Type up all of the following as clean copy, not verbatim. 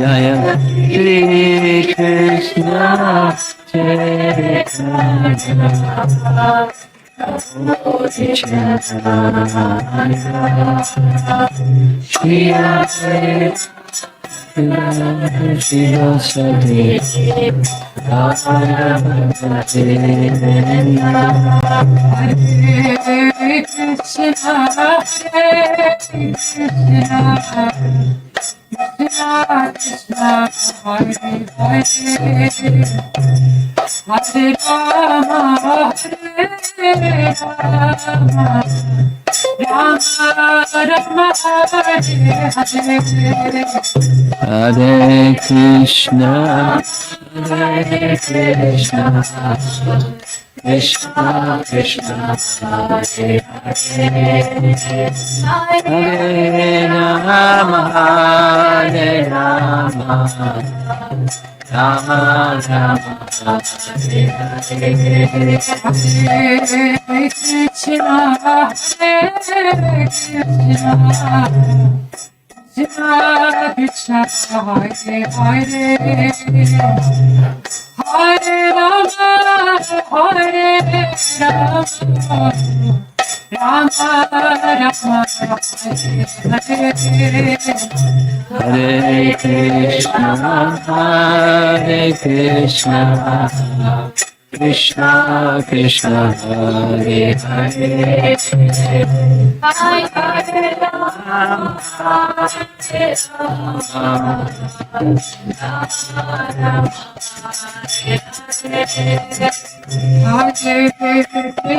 Jaya Shri Krishna Hare Krishna, Hare Krishna, Krishna Krishna, Hare Hare, Hare Rama, Hare Rama, Rama Rama, Hare Hare, Hare Krishna, Hare Krishna, Krishna Krishna, Hare Hare, Hare Rama, Hare Rama, Rama Rama, Hare Hare, Hare Krishna, Hare Krishna, Krishna Krishna, Hare Hare, Hare Rama, Hare Rama, Rama Rama, Hare Krishna, Hare Krishna, Krishna Krishna, Hare Hare, Hare Rama, Hare Rama, Rama Rama, Hare Krishna,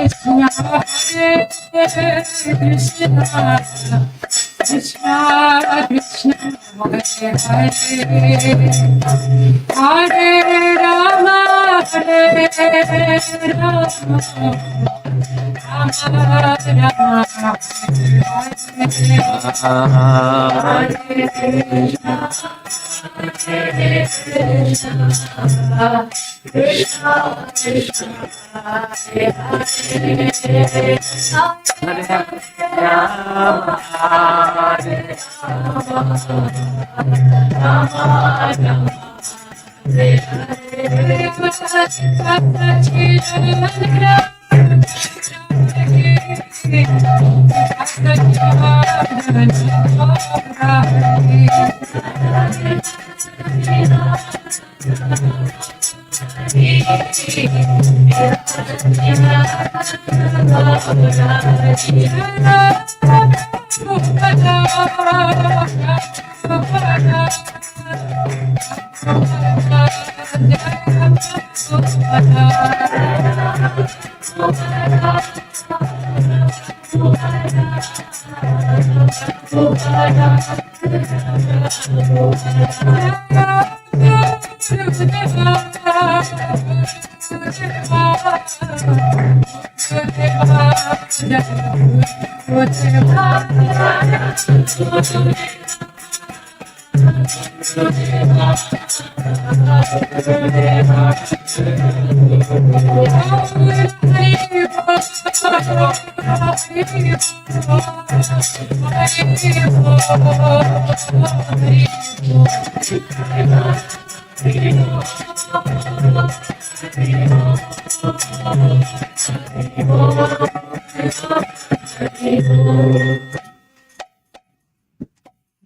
Hare Krishna, Krishna Krishna, Hare Hare, Hare Rama, Hare Rama, Rama Rama, Hare Hare,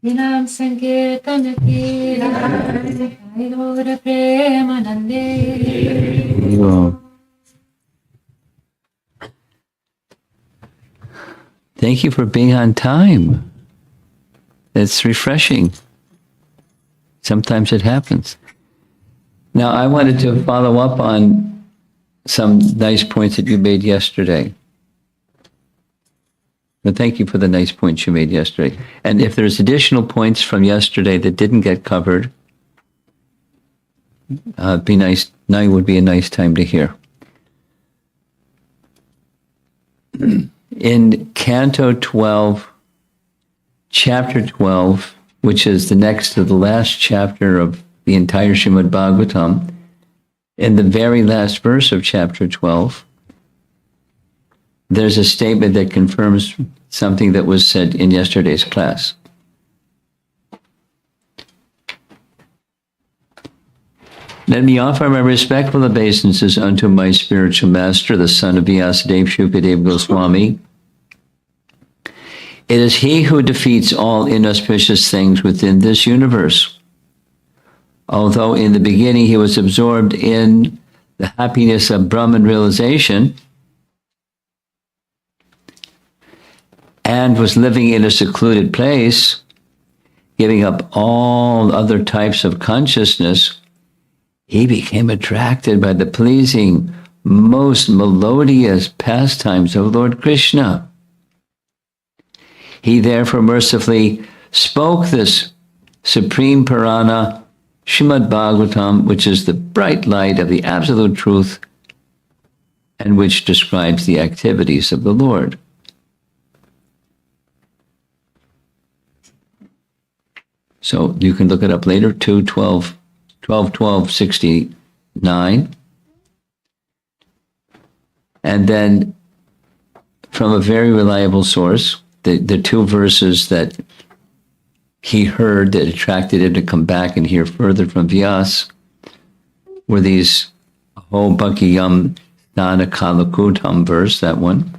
Dinam Sankirtan Kira Gaura Premanande. Thank you for being on time. It's refreshing. Sometimes it happens. Now, I wanted to follow up on some nice points that you made yesterday. But thank you for the nice points you made yesterday. And if there's additional points from yesterday that didn't get covered, be nice. Now would be a nice time to hear. In Canto 12, Chapter 12, which is the next to the last chapter of the entire Srimad Bhagavatam, in the very last verse of Chapter 12, there's a statement that confirms something that was said in yesterday's class. Let me offer my respectful obeisances unto my spiritual master, the son of Vyasadeva Shukadeva Goswami. It is he who defeats all inauspicious things within this universe. Although in the beginning he was absorbed in the happiness of Brahman realization, and was living in a secluded place, giving up all other types of consciousness, he became attracted by the pleasing, most melodious pastimes of Lord Krishna. He therefore mercifully spoke this supreme Purana, Srimad Bhagavatam, which is the bright light of the absolute truth and which describes the activities of the Lord. So you can look it up later, 12:12:69. And then from a very reliable source, the two verses that he heard that attracted him to come back and hear further from Vyas were these Ho Bhakiyam Dana Kalakutam verse, that one,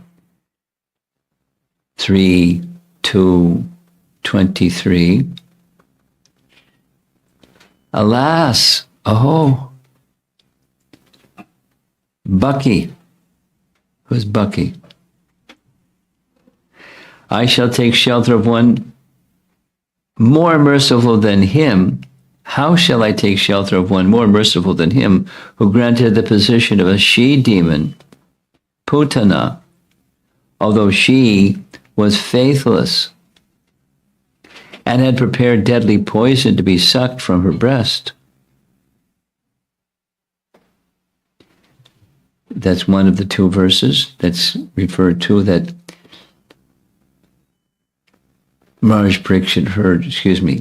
3:2:23. Alas, oh, Bucky. Who's Bucky? I shall take shelter of one more merciful than him. How shall I take shelter of one more merciful than him who granted the position of a she-demon, Putana, although she was faithless and had prepared deadly poison to be sucked from her breast. That's one of the two verses that's referred to that Maharaj Parikshit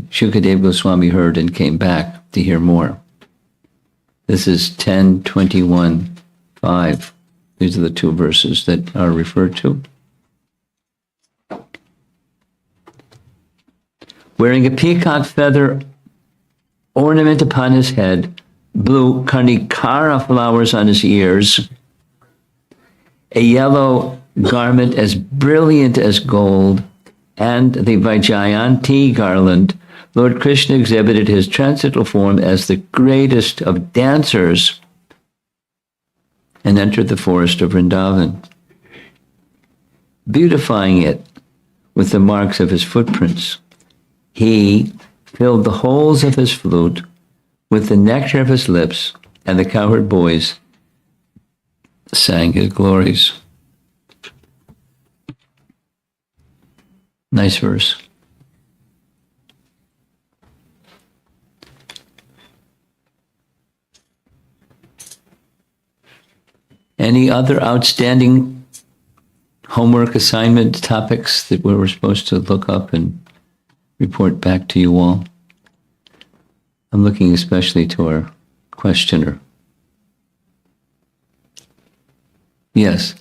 Shukadeva Goswami heard and came back to hear more. This is 10:21:5. These are the two verses that are referred to. Wearing a peacock feather ornament upon his head, blue karnikara flowers on his ears, a yellow garment as brilliant as gold, and the Vaijayanti garland, Lord Krishna exhibited his transcendental form as the greatest of dancers and entered the forest of Vrindavan, beautifying it with the marks of his footprints. He filled the holes of his flute with the nectar of his lips, and the cowherd boys sang his glories. Nice verse. Any other outstanding homework assignment topics that we were supposed to look up and report back to you all? I'm looking especially to our questioner. Yes.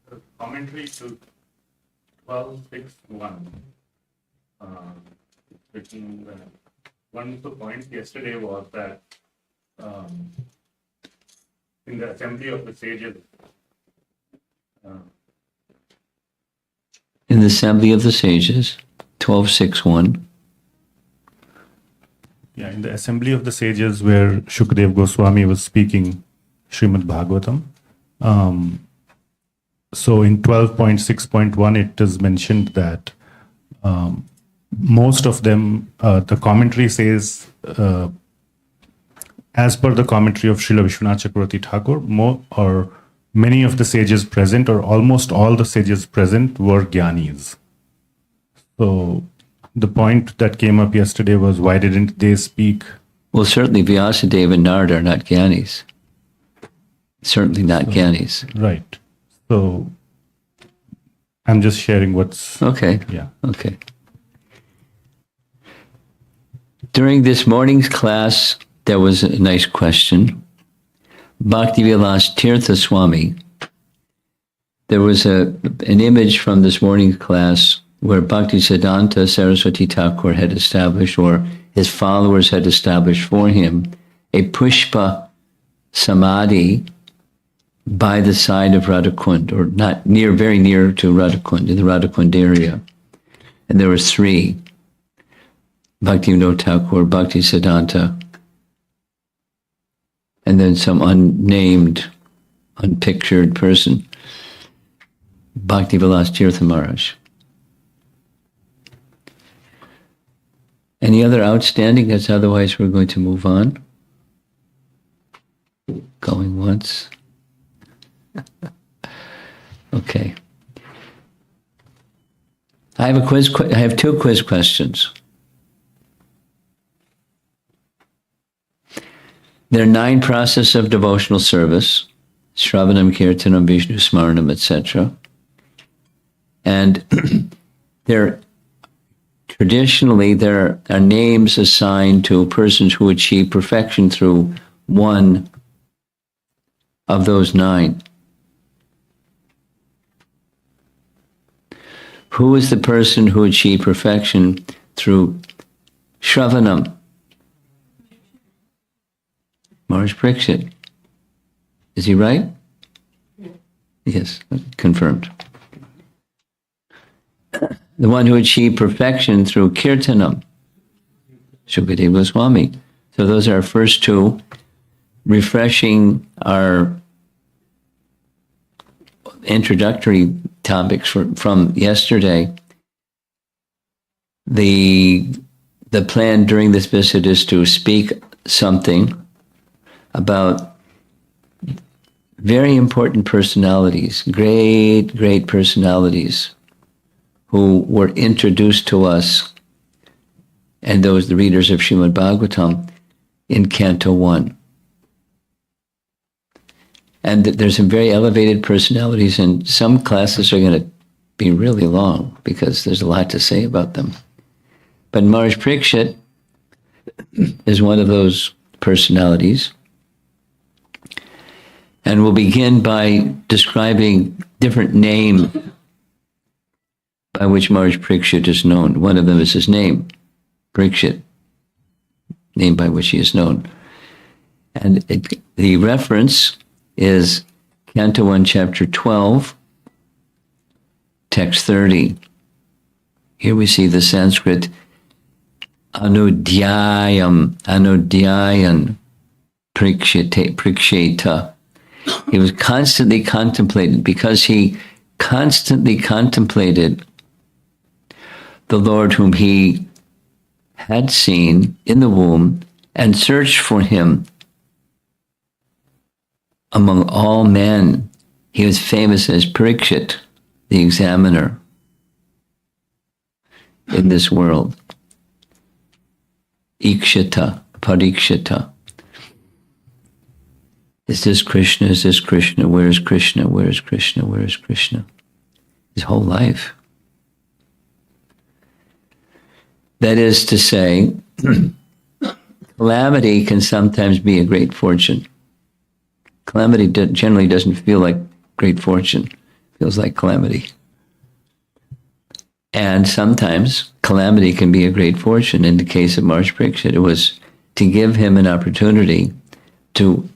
The commentary to 12.6.1. One of the points yesterday was that in the assembly of the sages, In the assembly of the sages, 12.6.1. yeah, in the assembly of the sages where Shukdev Goswami was speaking Srimad Bhagavatam. So in 12.6.1, it is mentioned that most of them, the commentary says, as per the commentary of Srila Vishwanath Chakravarti Thakur, many of the sages present, or almost all the sages present, were Gyanis. So the point that came up yesterday was, why didn't they speak? Well, certainly Vyasadeva and Narada are not Gyanis. Certainly not Gyanis. Right. So I'm just sharing what's... Okay. Yeah. Okay. During this morning's class, there was a nice question. Bhaktivilas Tirtha Swami, there was an image from this morning's class where Bhaktisiddhanta Saraswati Thakur had established, or his followers had established for him, a Pushpa Samadhi by the side of Radhakund, or not near, very near to Radhakund, in the Radhakund area. And there were three: Bhaktivinoda Thakur, Bhaktisiddhanta, and then some unnamed, unpictured person, Bhaktivilas Tirtha Maharaj. Any other outstanding? As otherwise we're going to move on. Going once. Okay. I have two quiz questions. There are 9 processes of devotional service: Shravanam, Kirtanam, Vishnu Smaranam, etc. And traditionally there are names assigned to persons who achieve perfection through one of those 9. Who is the person who achieved perfection through Shravanam? Maharaj Parikshit. Is he right? Yes, confirmed. The one who achieved perfection through Kirtanam, Shukadeva Goswami. So those are our first two, refreshing our introductory topics from yesterday. The plan during this visit is to speak something about very important personalities, great personalities who were introduced to us, and those the readers of Srimad Bhagavatam, in Canto 1. And there's some very elevated personalities, and some classes are going to be really long because there's a lot to say about them. But Maharaj Parikshit is one of those personalities. And we'll begin by describing different names by which Maharaj Parikshit is known. One of them is his name, Parikshit, name by which he is known. And the reference is Canto 1, Chapter 12, Text 30. Here we see the Sanskrit Anudhyayan Parikshita. He was constantly contemplated, because he constantly contemplated the Lord whom he had seen in the womb and searched for him among all men. He was famous as Parikshit, the examiner in this world. Ikshita, Parikshita. Is this Krishna? Is this Krishna? Where is Krishna? Where is Krishna? Where is Krishna? His whole life. That is to say, calamity can sometimes be a great fortune. Calamity generally doesn't feel like great fortune. It feels like calamity. And sometimes calamity can be a great fortune. In the case of Maharaj Parikshit, it was to give him an opportunity to,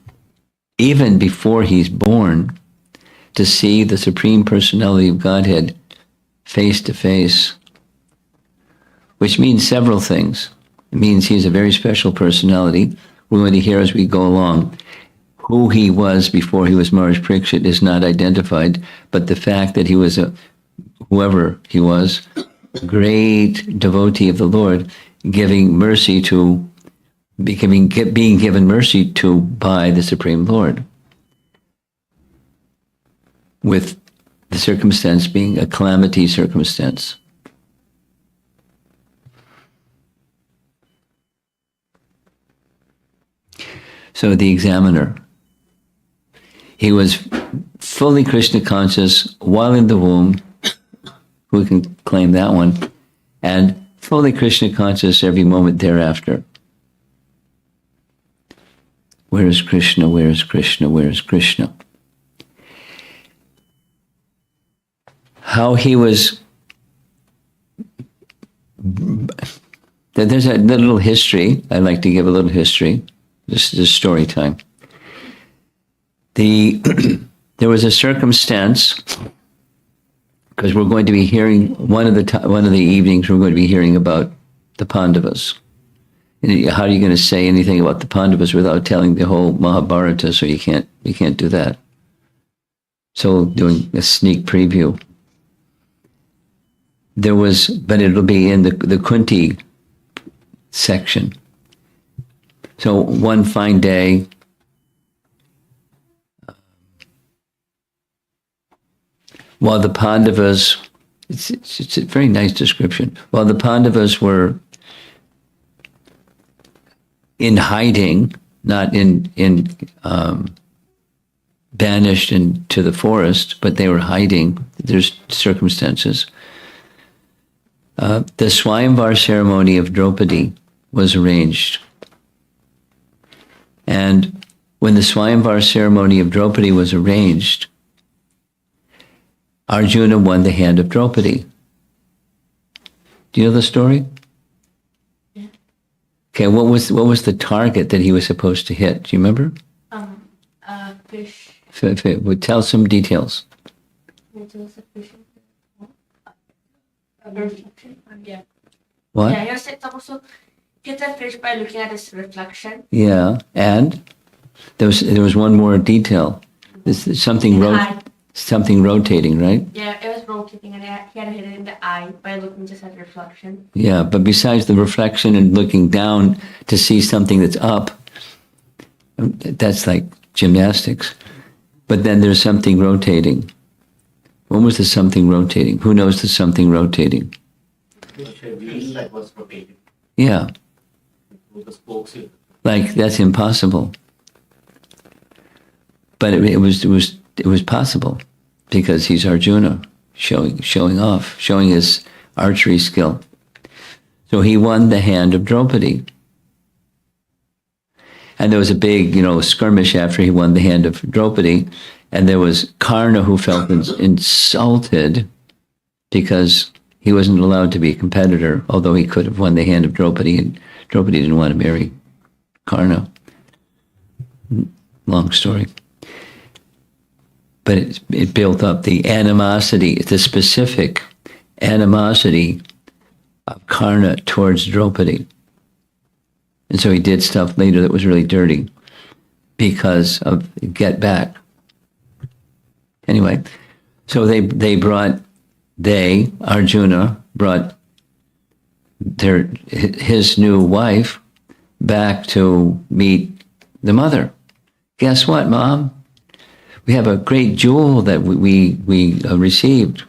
even before he's born, to see the Supreme Personality of Godhead face to face, which means several things. It means he's a very special personality. We're going to hear as we go along. Who he was before he was Maharaj Parikshit is not identified, but the fact that he was whoever he was, great devotee of the Lord, giving mercy to, being given mercy to by the Supreme Lord, with the circumstance being a calamity circumstance. So the examiner, he was fully Krishna conscious while in the womb. Who can claim that one? And fully Krishna conscious every moment thereafter. Where is Krishna? Where is Krishna? Where is Krishna? How he was... There's a little history. I like to give a little history. This is story time. There was a circumstance, because we're going to be hearing one of the evenings we're going to be hearing about the Pandavas. And how are you going to say anything about the Pandavas without telling the whole Mahabharata? So you can't do that. So doing a sneak preview. But it'll be in the Kunti section. So one fine day, while the Pandavas, it's a very nice description, while the Pandavas were in hiding, not banished into the forest, but they were hiding. There's circumstances. The Swayamvar ceremony of Draupadi was arranged. And when the Swayamvar ceremony of Draupadi was arranged, Arjuna won the hand of Draupadi. Do you know the story? Yeah. Okay, what was the target that he was supposed to hit? Do you remember? Fish. Tell some details. It was a fish. Reflection. Yeah. What? Yeah, you're supposed to hit the fish by looking at its reflection. Yeah, and there was one more detail. Something rotating, right? Yeah, it was rotating, and he had to hit it in the eye by looking just at the reflection. Yeah, but besides the reflection and looking down to see something that's up, that's like gymnastics. But then there's something rotating. When was the something rotating? Who knows the something rotating? The wheel that was rotating Yeah, with the spokes. like that's impossible. But it was possible because he's Arjuna, showing off, showing his archery skill. So he won the hand of Draupadi. And there was a big, skirmish after he won the hand of Draupadi. And there was Karna who felt insulted because he wasn't allowed to be a competitor, although he could have won the hand of Draupadi, and Draupadi didn't want to marry Karna. Long story. But it built up the animosity, the specific animosity of Karna towards Draupadi. And so he did stuff later that was really dirty because of get back. Anyway, so Arjuna brought his new wife back to meet the mother. Guess what, Mom? We have a great jewel that we received.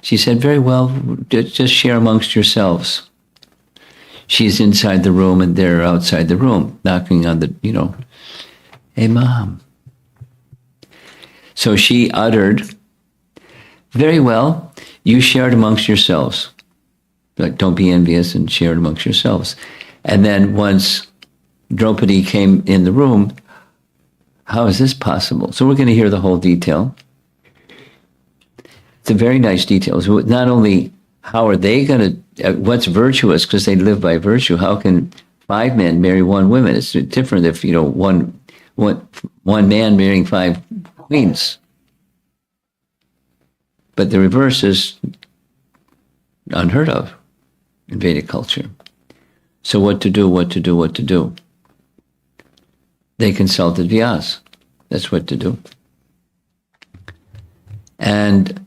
She said, very well, just share amongst yourselves. She's inside the room and they're outside the room, knocking on the, hey, Mom. So she uttered, very well, you share it amongst yourselves. Like, don't be envious and share it amongst yourselves. And then once Draupadi came in the room, how is this possible? So we're going to hear the whole detail. It's a very nice detail. So not only how are they going to, what's virtuous, because they live by virtue, how can 5 men marry 1 woman? It's different if, one man marrying 5 queens. But the reverse is unheard of in Vedic culture. So what to do? They consulted Vyas. That's what to do. And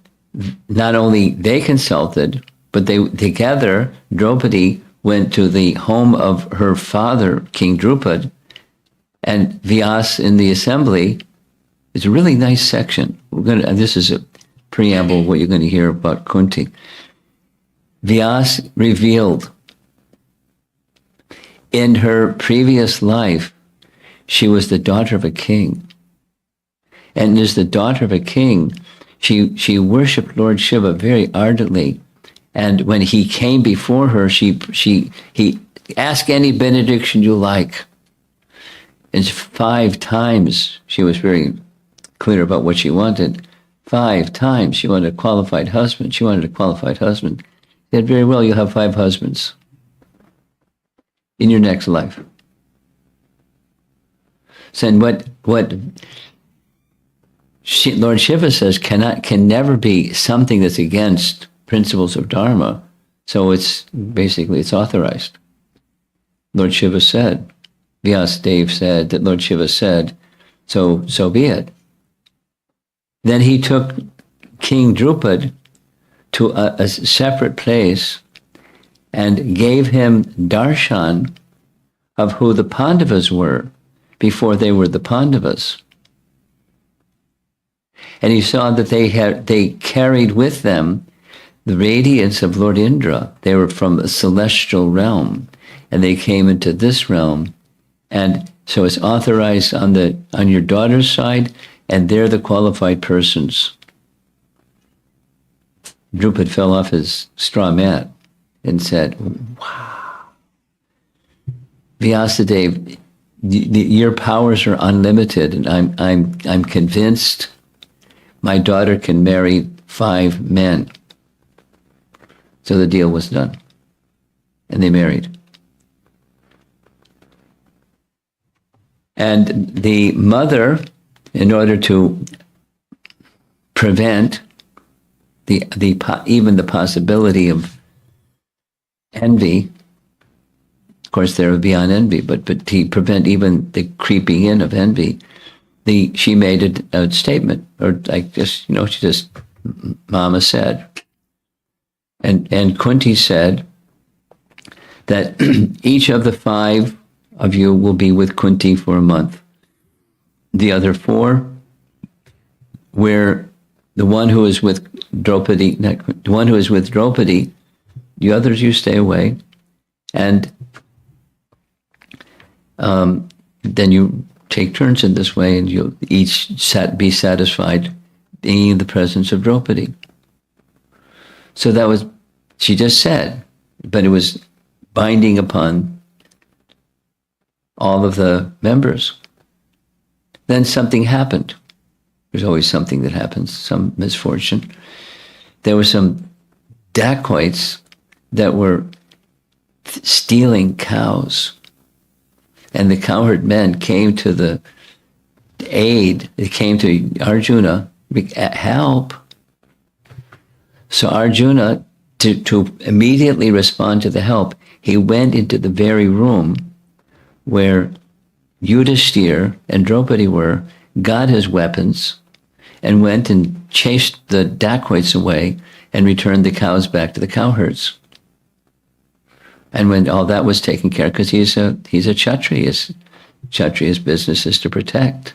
not only they consulted, but they together, Draupadi went to the home of her father, King Drupad, and Vyas in the assembly. It's a really nice section. This is a preamble of what you're going to hear about Kunti. Vyas revealed in her previous life, she was the daughter of a king. And as the daughter of a king, she worshipped Lord Shiva very ardently. And when he came before her, he asked any benediction you like. And 5 times she was very clear about what she wanted. 5 times she wanted a qualified husband. She said, very well, you'll have 5 husbands in your next life. So and what Lord Shiva says can never be something that's against principles of Dharma. So it's authorized. Lord Shiva said, Vyasadeva said that Lord Shiva said, so be it. Then he took King Drupad to a separate place and gave him darshan of who the Pandavas were before they were the Pandavas. And he saw that they carried with them the radiance of Lord Indra. They were from a celestial realm, and they came into this realm. And so it's authorized on your daughter's side, and they're the qualified persons. Drupad fell off his straw mat and said, wow. Vyasadeva, your powers are unlimited, and I'm convinced my daughter can marry 5 men. So the deal was done, and they married. And the mother, in order to prevent even the possibility of envy, of course there would be on envy, but to prevent even the creeping in of envy, she made a statement, or Mama said, and Kunti said that each of the 5 of you will be with Kunti for a month. The other 4, where the one who is with Draupadi, the others you stay away, and then you take turns in this way, and you'll each be satisfied being in the presence of Draupadi. So that was, she just said, but it was binding upon all of the members. Then something happened. There's always something that happens, some misfortune. There were some dacoits that were stealing cows. And the cowherd men came to the aid. They came to Arjuna, help. So Arjuna, to immediately respond to the help, he went into the very room where Yudhishthira and Draupadi were, got his weapons, and went and chased the dacoits away and returned the cows back to the cowherds. And when all that was taken care of, because he's a Kshatriya, Kshatriya's business is to protect.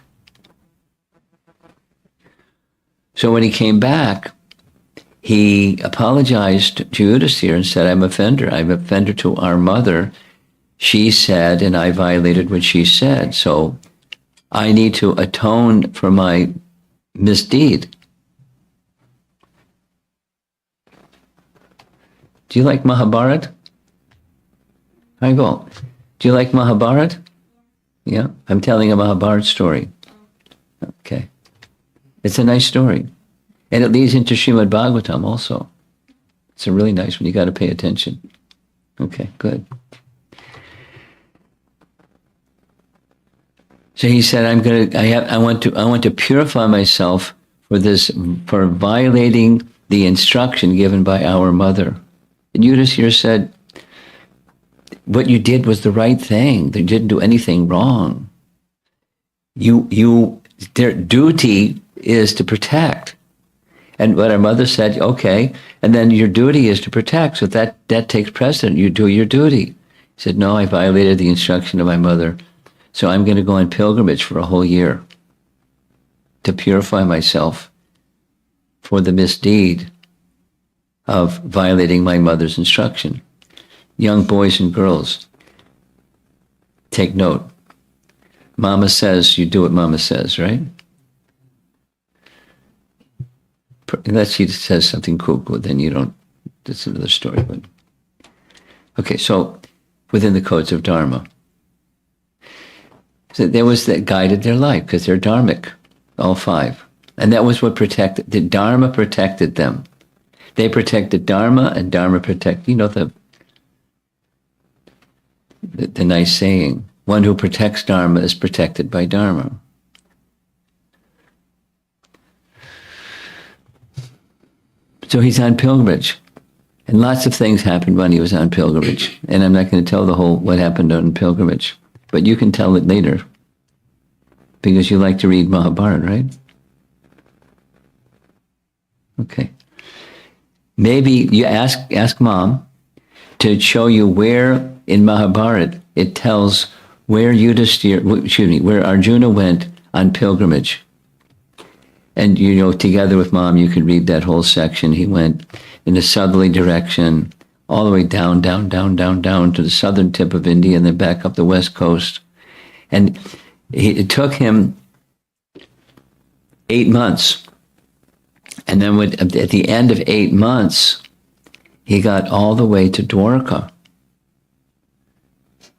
So when he came back, he apologized to Yudhishthira and said, I'm offender to our mother. She said, and I violated what she said. So I need to atone for my misdeed. Do you like Mahabharata? I go, do you like Mahabharata? Yeah, I'm telling a Mahabharata story. Okay. It's a nice story. And it leads into Srimad Bhagavatam also. It's a really nice one. You got to pay attention. Okay, good. So he said, I want to purify myself for violating the instruction given by our mother. And Yudhisthira said, what you did was the right thing. They didn't do anything wrong. Their duty is to protect. And what our mother said, okay, and then your duty is to protect. So that takes precedent. You do your duty. He said, no, I violated the instruction of my mother. So I'm going to go on pilgrimage for a whole year to purify myself for the misdeed of violating my mother's instruction. Young boys and girls, take note. Mama says, you do what Mama says, right? Unless she says something cuckoo, then you don't, that's another story. But okay, so within the codes of Dharma. So there was that guided their life because they're dharmic, all five. And that was what protected, the Dharma protected them. They protected Dharma and Dharma protect, you know, the nice saying, one who protects Dharma is protected by Dharma. So he's on pilgrimage. And lots of things happened when he was on pilgrimage. And I'm not going to tell the whole what happened on pilgrimage. But you can tell it later. Because you like to read Mahabharata, right? Okay. Maybe you ask Mom to show you where in Mahabharata it tells where where Arjuna went on pilgrimage. And, you know, together with Mom, you could read that whole section. He went in a southerly direction, all the way down to the southern tip of India and then back up the west coast. And it took him 8 months. And then at the end of 8 months, he got all the way to Dwarka.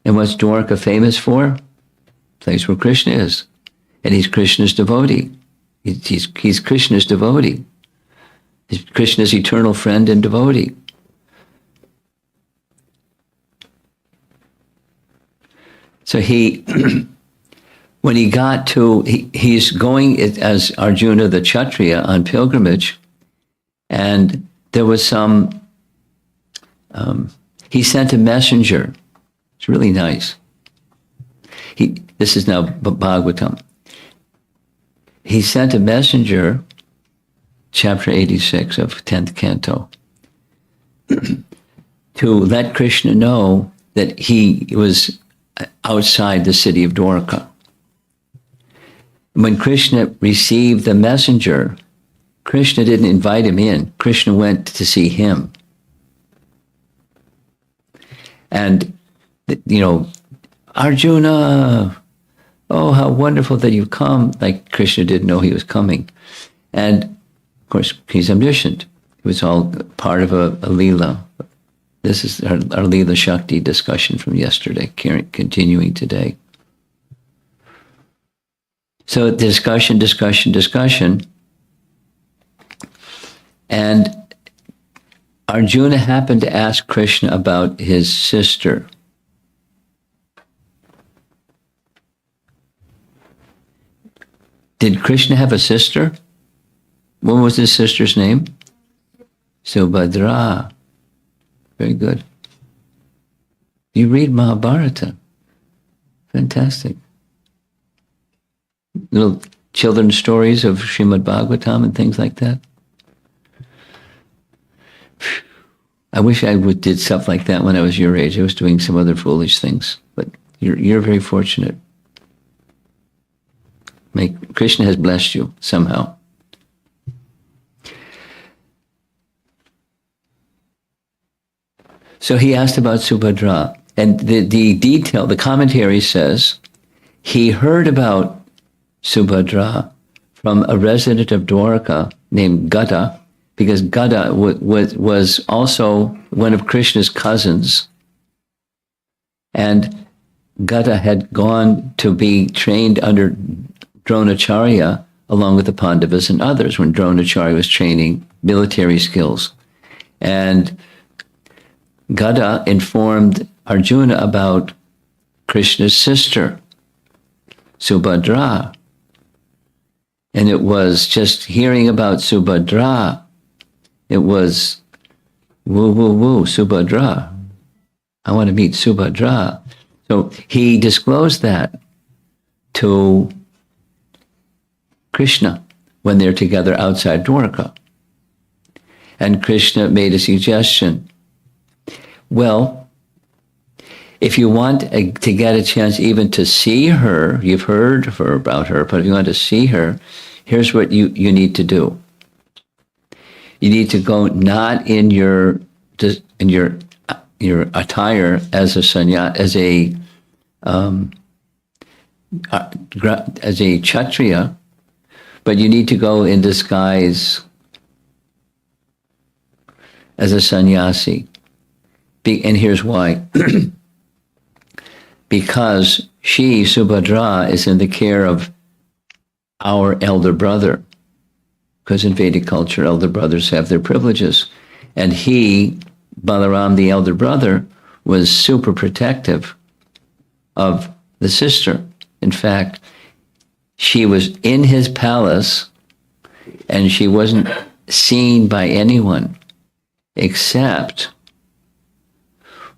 And what's Dwarka famous for? Place where Krishna is. And he's Krishna's devotee. He's Krishna's devotee. He's Krishna's eternal friend and devotee. So when he got to, he's going as Arjuna the Kshatriya on pilgrimage, and there was he sent a messenger. It's really nice. This is now Bhagavatam. He sent a messenger, chapter 86 of 10th Canto, to let Krishna know that he was outside the city of Dwarka. When Krishna received the messenger, Krishna didn't invite him in. Krishna went to see him. And, you know, Arjuna, oh, how wonderful that you've come. Like Krishna didn't know he was coming. And, of course, he's omniscient. It was all part of a Leela. This is our Leela Shakti discussion from yesterday, continuing today. So discussion. And Arjuna happened to ask Krishna about his sister. Did Krishna have a sister? What was his sister's name? Subhadra. Very good. You read Mahabharata. Fantastic. Little children's stories of Srimad Bhagavatam and things like that. I wish I did stuff like that when I was your age. I was doing some other foolish things, but you're very fortunate. Krishna has blessed you somehow. So he asked about Subhadra, and the detail, the commentary says, he heard about Subhadra from a resident of Dwarka named Gada, because Gada was also one of Krishna's cousins. And Gada had gone to be trained under Dronacharya along with the Pandavas and others when Dronacharya was training military skills. And Gada informed Arjuna about Krishna's sister, Subhadra. And it was just hearing about Subhadra, it was woo, woo, woo, Subhadra. I want to meet Subhadra. So he disclosed that to Krishna when they're together outside Dwarka. And Krishna made a suggestion. Well, if you want to get a chance even to see her, you've heard about her, but if you want to see her, here's what you need to do. You need to go not in your attire as a as a kshatriya, but you need to go in disguise as a sannyasi. And here's why. Because she, Subhadra, is in the care of our elder brother. Because in Vedic culture, elder brothers have their privileges. And he, Balaram, the elder brother, was super protective of the sister. In fact, she was in his palace and she wasn't seen by anyone except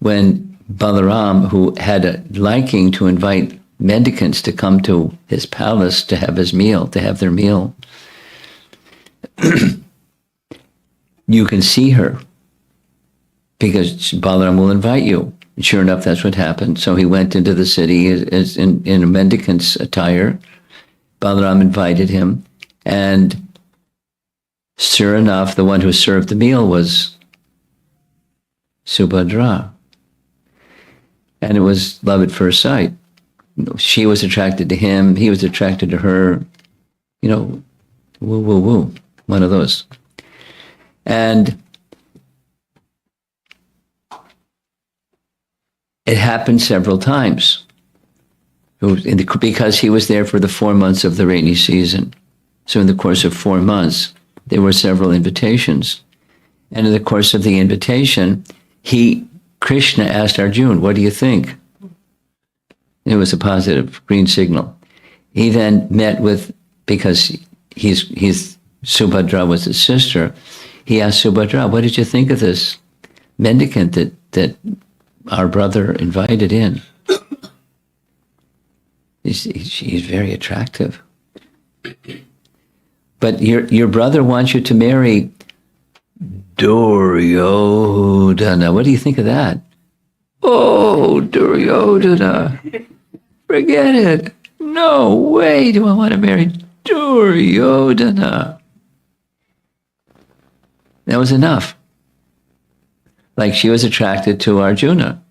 when Balaram, who had a liking to invite mendicants to come to his palace to have his meal, to have their meal, you can see her because Balaram will invite you. And sure enough, that's what happened. So he went into the city in a mendicant's attire. Balaram invited him, and sure enough, the one who served the meal was Subhadra. And it was love at first sight. She was attracted to him, he was attracted to her, woo, woo, woo, one of those. And it happened several times because he was there for the 4 months of the rainy season. So in the course of 4 months, there were several invitations. And in the course of the invitation, Krishna asked Arjuna, what do you think? It was a positive green signal. He then met with, because Subhadra was his sister, he asked Subhadra, what did you think of this mendicant that our brother invited in? He's very attractive. But your brother wants you to marry Duryodhana. What do you think of that? Oh, Duryodhana. Forget it. No way do I want to marry Duryodhana. That was enough. Like she was attracted to Arjuna.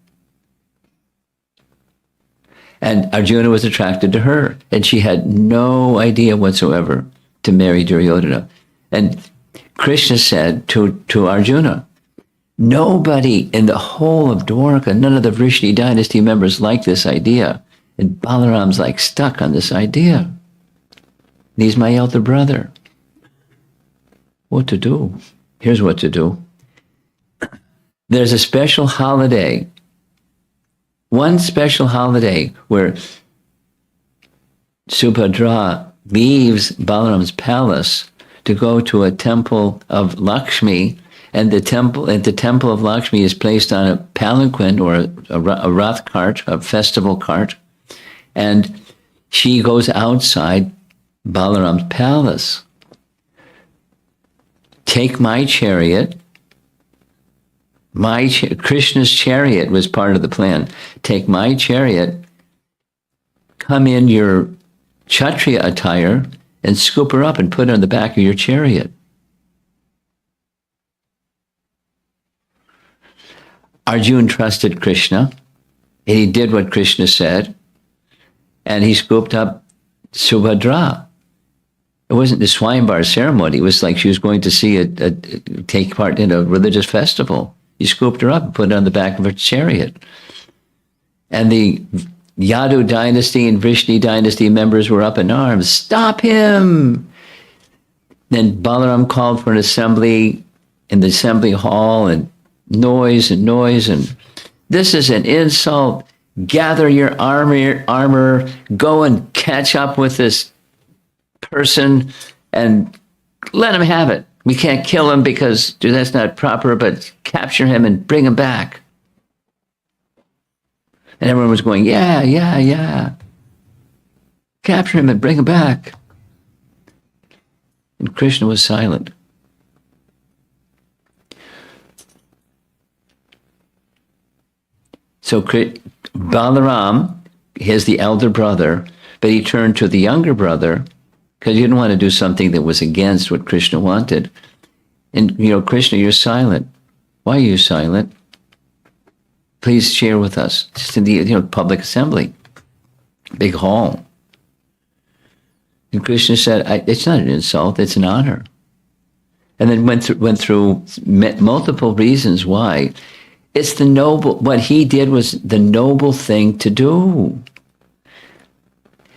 And Arjuna was attracted to her. And she had no idea whatsoever to marry Duryodhana. And Krishna said to Arjuna, nobody in the whole of Dwarka, none of the Vrishni dynasty members like this idea. And Balaram's like stuck on this idea. And he's my elder brother. What to do? Here's what to do. There's a special holiday, one special holiday where Subhadra leaves Balaram's palace to go to a temple of Lakshmi, and the temple of Lakshmi is placed on a palanquin or a rath cart, a festival cart, and she goes outside Balaram's palace. Take my chariot. Krishna's chariot was part of the plan. Take my chariot, come in your Kshatriya attire, and scoop her up and put her on the back of your chariot. Arjuna trusted Krishna, and he did what Krishna said, and he scooped up Subhadra. It wasn't the Swayamvar ceremony. It was like she was going to see take part in a religious festival. He scooped her up and put her on the back of her chariot. And the Yadu dynasty and Vrishni dynasty members were up in arms. Stop him! Then Balaram called for an assembly in the assembly hall, and noise, and this is an insult. Gather your armor, go and catch up with this person and let him have it. We can't kill him because that's not proper, but capture him and bring him back. And everyone was going, yeah. Capture him and bring him back. And Krishna was silent. So Balaram, he's the elder brother, but he turned to the younger brother because he didn't want to do something that was against what Krishna wanted. And, Krishna, you're silent. Why are you silent? Please share with us. Just in the public assembly, big hall. And Krishna said, it's not an insult, it's an honor. And then went through multiple reasons why. It's what he did was the noble thing to do.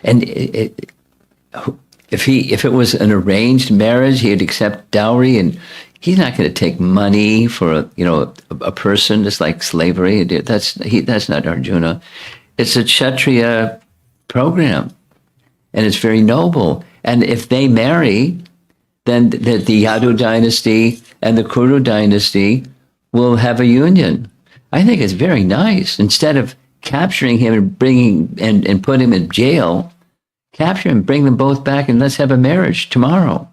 And if it was an arranged marriage, he'd accept dowry, and he's not going to take money for a person. It's like slavery. That's not Arjuna. It's a Kshatriya program, and it's very noble. And if they marry, then the Yadu dynasty and the Kuru dynasty will have a union. I think it's very nice. Instead of capturing him and bringing and put him in jail, capture him, bring them both back, and let's have a marriage tomorrow.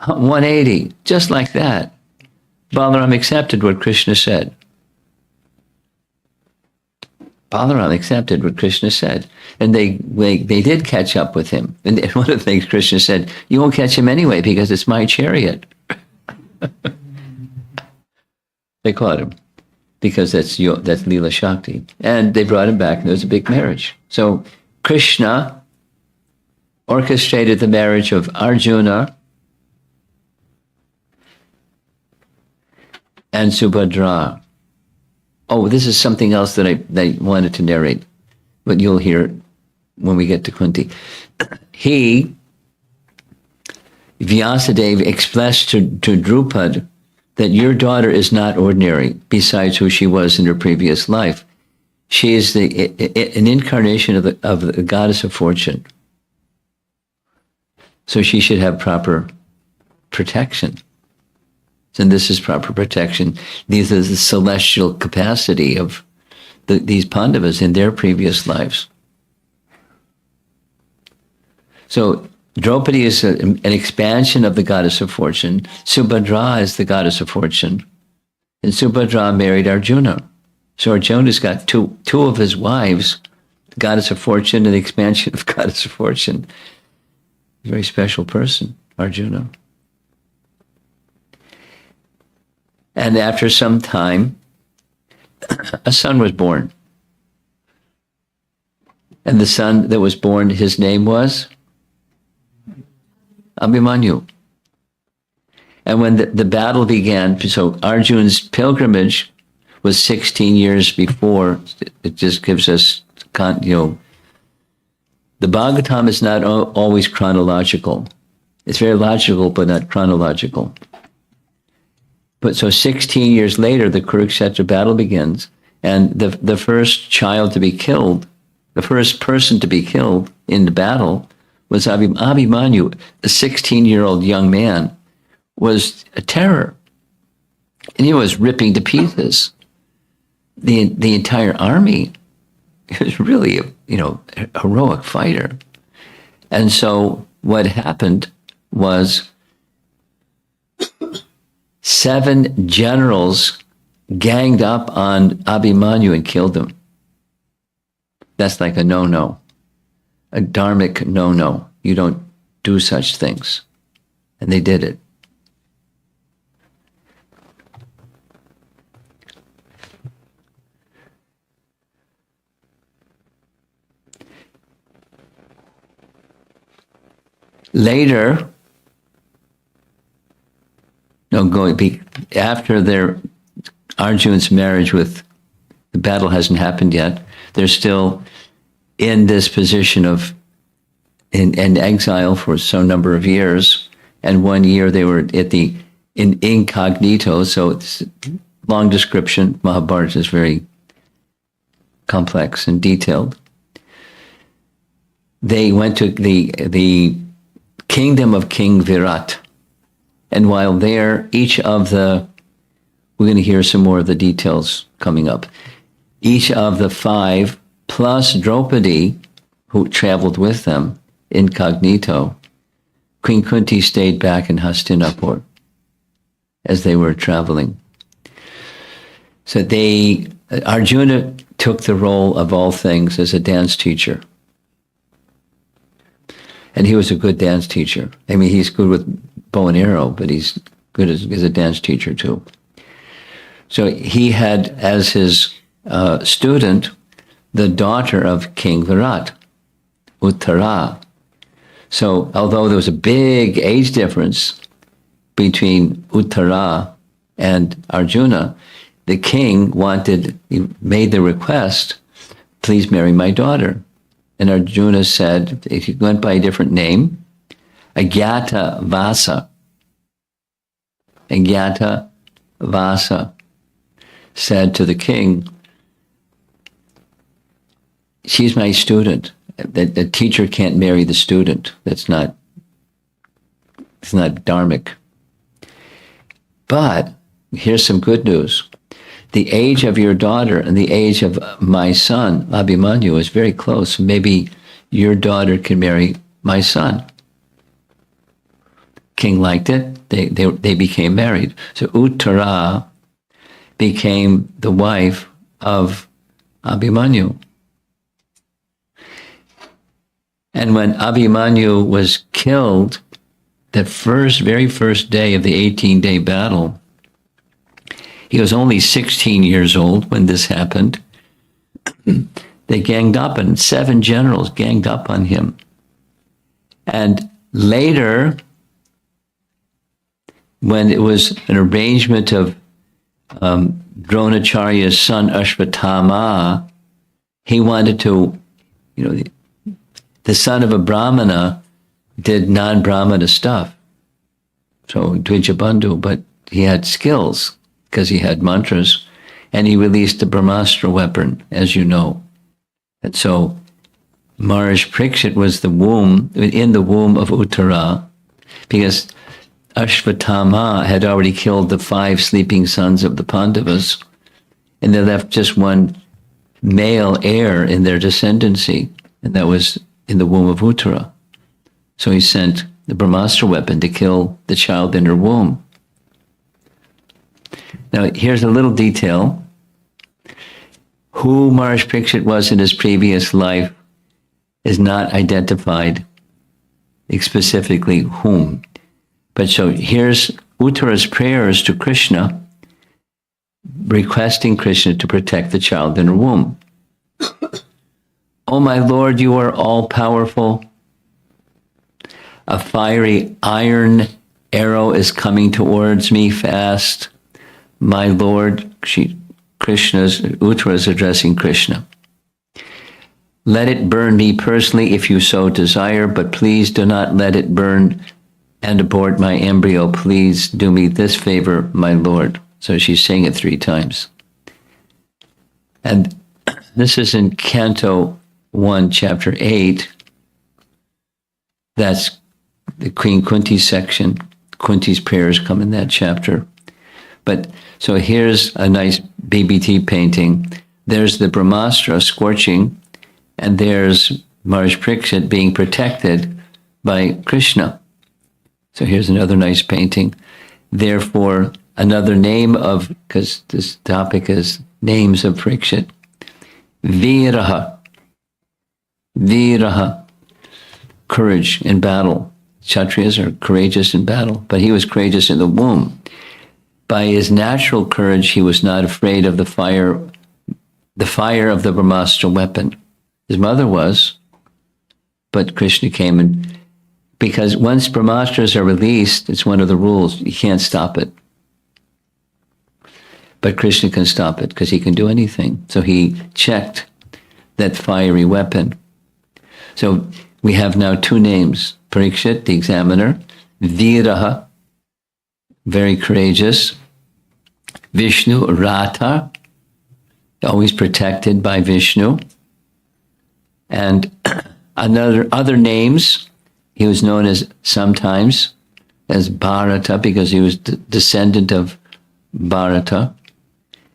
180, just like that. Balaram accepted what Krishna said. Balaram accepted what Krishna said. And they did catch up with him. And one of the things Krishna said, you won't catch him anyway because it's my chariot. They caught him because that's Leela Shakti. And they brought him back, and there was a big marriage. So Krishna orchestrated the marriage of Arjuna and Subhadra. Oh, this is something else that I wanted to narrate, but you'll hear when we get to Kunti. Vyasadeva expressed to Drupad that your daughter is not ordinary, besides who she was in her previous life. She is an incarnation of the goddess of fortune. So she should have proper protection. And this is proper protection. These are the celestial capacity of these Pandavas in their previous lives. So Draupadi is an expansion of the goddess of fortune. Subhadra is the goddess of fortune. And Subhadra married Arjuna. So Arjuna's got two of his wives, the goddess of fortune and the expansion of goddess of fortune. A very special person, Arjuna. And after some time, a son was born. And the son that was born, his name was Abhimanyu. And when the battle began, so Arjun's pilgrimage was 16 years before. It just gives us, the Bhagavatam is not always chronological. It's very logical, but not chronological. But so 16 years later, the Kurukshetra battle begins, and the first child to be killed, the first person to be killed in the battle was Abhimanyu, a 16-year-old young man, was a terror. And he was ripping to pieces the entire army. He was really a heroic fighter. And so what happened was 7 generals ganged up on Abhimanyu and killed him. That's like a no-no, a dharmic no-no. You don't do such things. And they did it. Later, after Arjun's marriage with The battle hasn't happened yet. They're still in this position of in exile for some number of years. And 1 year they were in incognito. So it's a long description. Mahabharata is very complex and detailed. They went to the kingdom of King Virat. And while there, we're going to hear some more of the details coming up. Each of the 5, plus Draupadi, who traveled with them incognito, Queen Kunti stayed back in Hastinapur as they were traveling. So Arjuna took the role of all things as a dance teacher. And he was a good dance teacher. I mean, he's good with bow and arrow, but he's good as a dance teacher too. So he had as his student the daughter of King Virat, Uttara. So although there was a big age difference between Uttara and Arjuna, the king he made the request, please marry my daughter. And Arjuna said, if he went by a different name, Agyata Vasa said to the king, she's my student. The teacher can't marry the student. It's not dharmic. But here's some good news. The age of your daughter and the age of my son, Abhimanyu, is very close. Maybe your daughter can marry my son. King liked it. They became married. So Uttara became the wife of Abhimanyu. And when Abhimanyu was killed, the very first day of the 18-day battle, he was only 16 years old when this happened. They ganged up, and 7 generals ganged up on him. And later, when it was an arrangement of Dronacharya's son Ashvatthama, he wanted to, the son of a Brahmana did non-Brahmana stuff. So Dvijabandhu, but he had skills because he had mantras, and he released the Brahmastra weapon, as you know. And so Maharaj Parikshit was in the womb of Uttara, because Ashvatthama had already killed the 5 sleeping sons of the Pandavas, and they left just one male heir in their descendancy, and that was in the womb of Uttara. So he sent the Brahmastra weapon to kill the child in her womb. Now, here's a little detail. Who Maharaj Parikshit was in his previous life is not identified specifically whom. But so here's Uttara's prayers to Krishna, requesting Krishna to protect the child in her womb. Oh, my Lord, you are all-powerful. A fiery iron arrow is coming towards me fast. My Lord, Uttara is addressing Krishna. Let it burn me personally if you so desire, but please do not let it burn and abort my embryo. Please do me this favor, my Lord. So she's saying it 3 times. And this is in Canto 1, chapter 8. That's the Queen Kunti section. Kunti's prayers come in that chapter. But so here's a nice BBT painting. There's the Brahmastra scorching, and there's Maharaj Parikshit being protected by Krishna. So here's another nice painting. Therefore, another name of, because this topic is names of Parikshit, Viraha. Viraha, courage in battle. Kshatriyas are courageous in battle, but he was courageous in the womb. By his natural courage, he was not afraid of the fire of the Brahmastra weapon. His mother was, but Krishna came, and because once Brahmastras are released, it's one of the rules, you can't stop it. but Krishna can stop it because he can do anything. So he checked that fiery weapon. So we have now two names, Parikshit, the examiner, Viraha, very courageous, Vishnu, Rata, always protected by Vishnu, and other names. He was known as sometimes as Bharata because he was descendant of Bharata,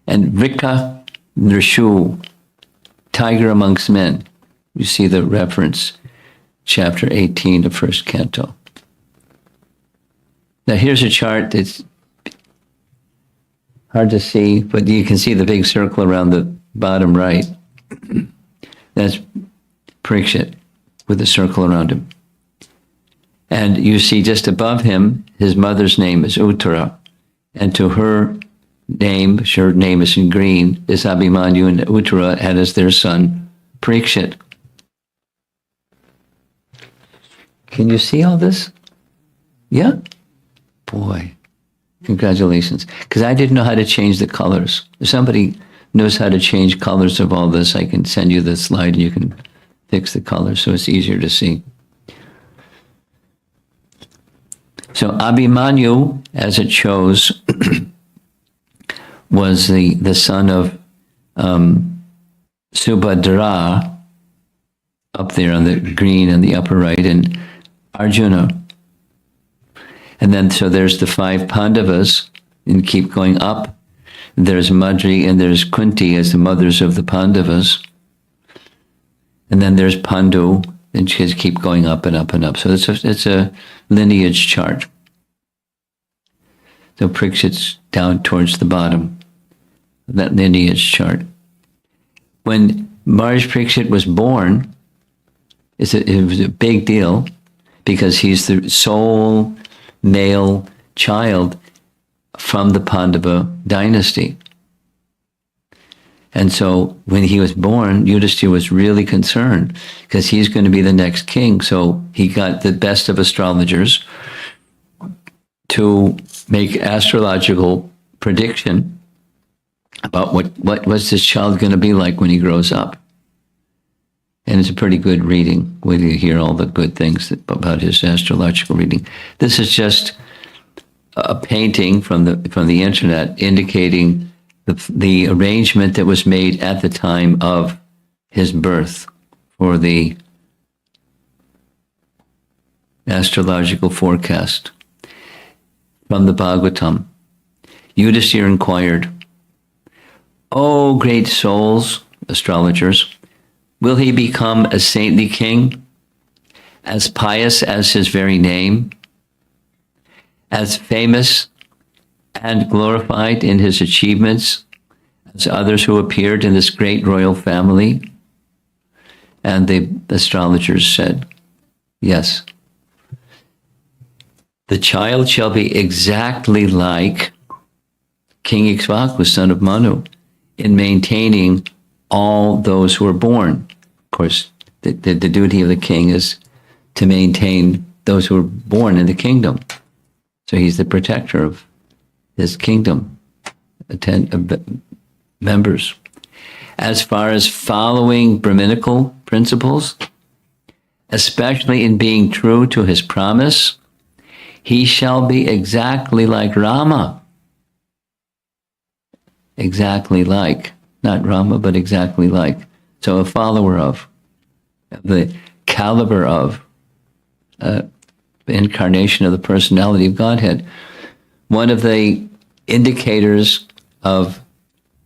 and Rika Nrishu, tiger amongst men. You see the reference, chapter 18 of first canto. Now here's a chart that's hard to see, but you can see the big circle around the bottom right. That's Parikshit with a circle around him. And you see just above him, his mother's name is Uttara. And to her name is in green, is Abhimanyu, and Uttara had as their son Parikshit. Can you see all this? Yeah? Boy, congratulations. Because I didn't know how to change the colors. If somebody knows how to change colors of all this, I can send you the slide and you can fix the colors so it's easier to see. So Abhimanyu, as it shows, was the son of Subhadra, up there on the green in the upper right, and Arjuna. And then, so there's the 5 Pandavas, and keep going up. There's Madri and there's Kunti as the mothers of the Pandavas. And then there's Pandu, and just keep going up and up and up. So it's a lineage chart. So Parikshit's down towards the bottom of that lineage chart. When Maharaj Parikshit was born, it was a big deal because he's the sole male child from the Pandava dynasty. And so when he was born, Yudhishthira was really concerned because he's going to be the next king. So he got the best of astrologers to make astrological prediction about what was this child going to be like when he grows up. And it's a pretty good reading when you hear all the good things about his astrological reading. This is just a painting from the internet indicating the arrangement that was made at the time of his birth for the astrological forecast. From the Bhagavatam, Yudhishthira inquired, "O great souls, astrologers, will he become a saintly king, as pious as his very name, as famous and glorified in his achievements as others who appeared in this great royal family?" And the astrologers said, "Yes. The child shall be exactly like King Ikshvaku, son of Manu, in maintaining all those who are born." Of course, the duty of the king is to maintain those who are born in the kingdom. So he's the protector of his kingdom, members. As far as following Brahminical principles, especially in being true to his promise, he shall be exactly like Rama. Exactly like, not Rama, but exactly like. So a follower of, the caliber of, the incarnation of the personality of Godhead. One of the indicators of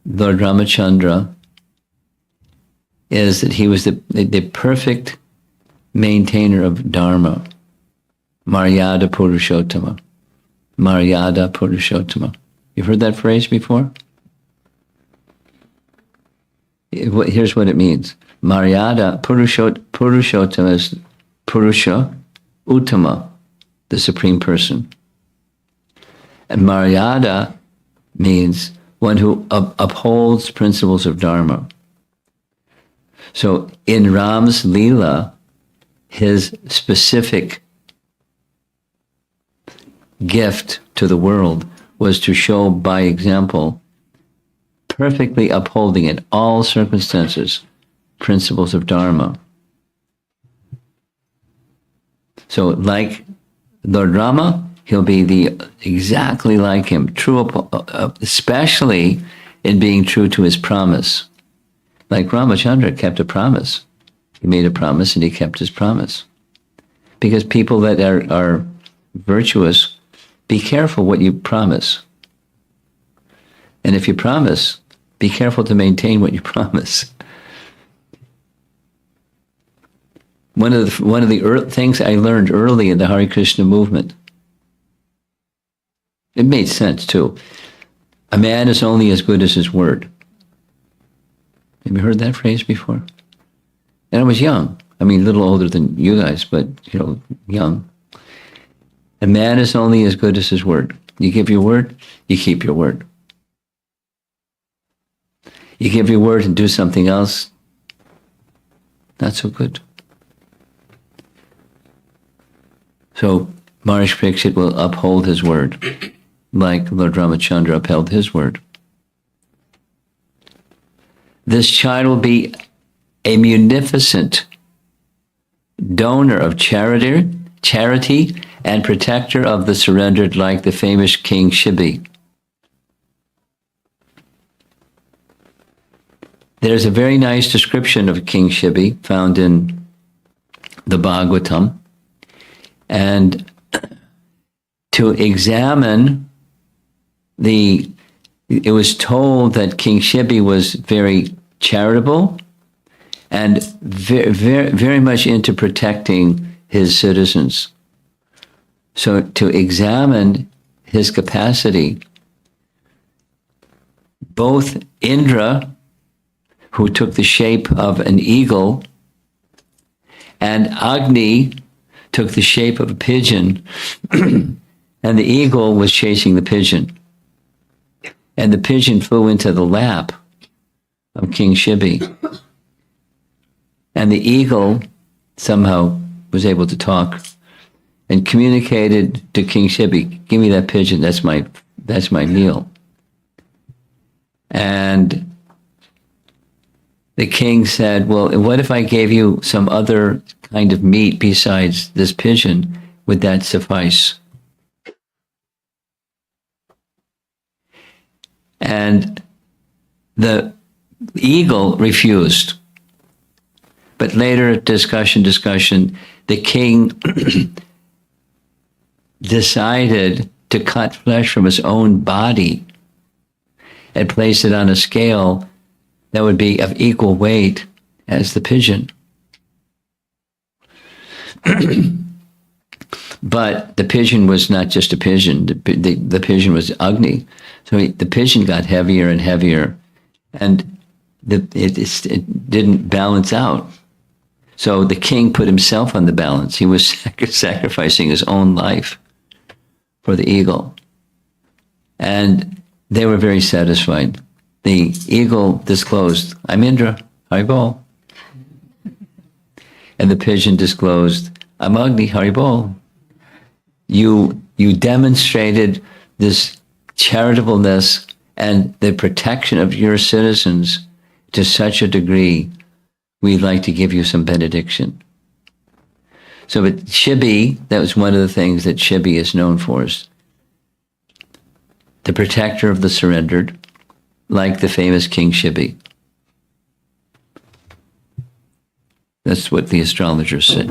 Lord Ramachandra is that he was the perfect maintainer of Dharma. Maryada Purushottama. Maryada Purushottama. You've heard that phrase before? Here's what it means. Maryada Purushottama is Purusha Uttama, the Supreme Person. And Maryada means one who upholds principles of Dharma. So in Ram's Leela, his specific gift to the world was to show by example perfectly upholding in all circumstances principles of Dharma. So like Lord Rama, he'll be exactly like him, true, especially in being true to his promise. Like Ramachandra kept a promise. He made a promise and he kept his promise. Because people that are virtuous, be careful what you promise. And if you promise, be careful to maintain what you promise. One of the things I learned early in the Hare Krishna movement, it made sense too. A man is only as good as his word. Have you heard that phrase before? And I was young. I mean, a little older than you guys, but, young. A man is only as good as his word. You give your word, you keep your word. You give your word and do something else, not so good. So Maharaj Parikshit will uphold his word, like Lord Ramachandra upheld his word. This child will be a munificent donor of charity and protector of the surrendered, like the famous King Shibi. There's a very nice description of King Shibi found in the Bhagavatam. And to examine it was told that King Shibi was very charitable and very, very, very much into protecting his citizens. So to examine his capacity, both Indra, who took the shape of an eagle, and Agni took the shape of a pigeon, and the eagle was chasing the pigeon. And the pigeon flew into the lap of King Shibi. And the eagle somehow was able to talk and communicated to King Shibi, give me that pigeon, that's my meal. And the king said, well, what if I gave you some other kind of meat besides this pigeon? Would that suffice? And the eagle refused. But later, discussion, the king decided to cut flesh from his own body and place it on a scale that would be of equal weight as the pigeon. But the pigeon was not just a pigeon. The pigeon was Agni. So the pigeon got heavier and heavier, and it didn't balance out. So the king put himself on the balance. He was sacrificing his own life for the eagle. And they were very satisfied. The eagle disclosed, I'm Indra, Haribol. And the pigeon disclosed, I'm Agni, Haribol. You demonstrated this charitableness and the protection of your citizens to such a degree, we'd like to give you some benediction. So but Shibi, that was one of the things that Shibi is known for, is the protector of the surrendered, like the famous King Shibi. That's what the astrologers said.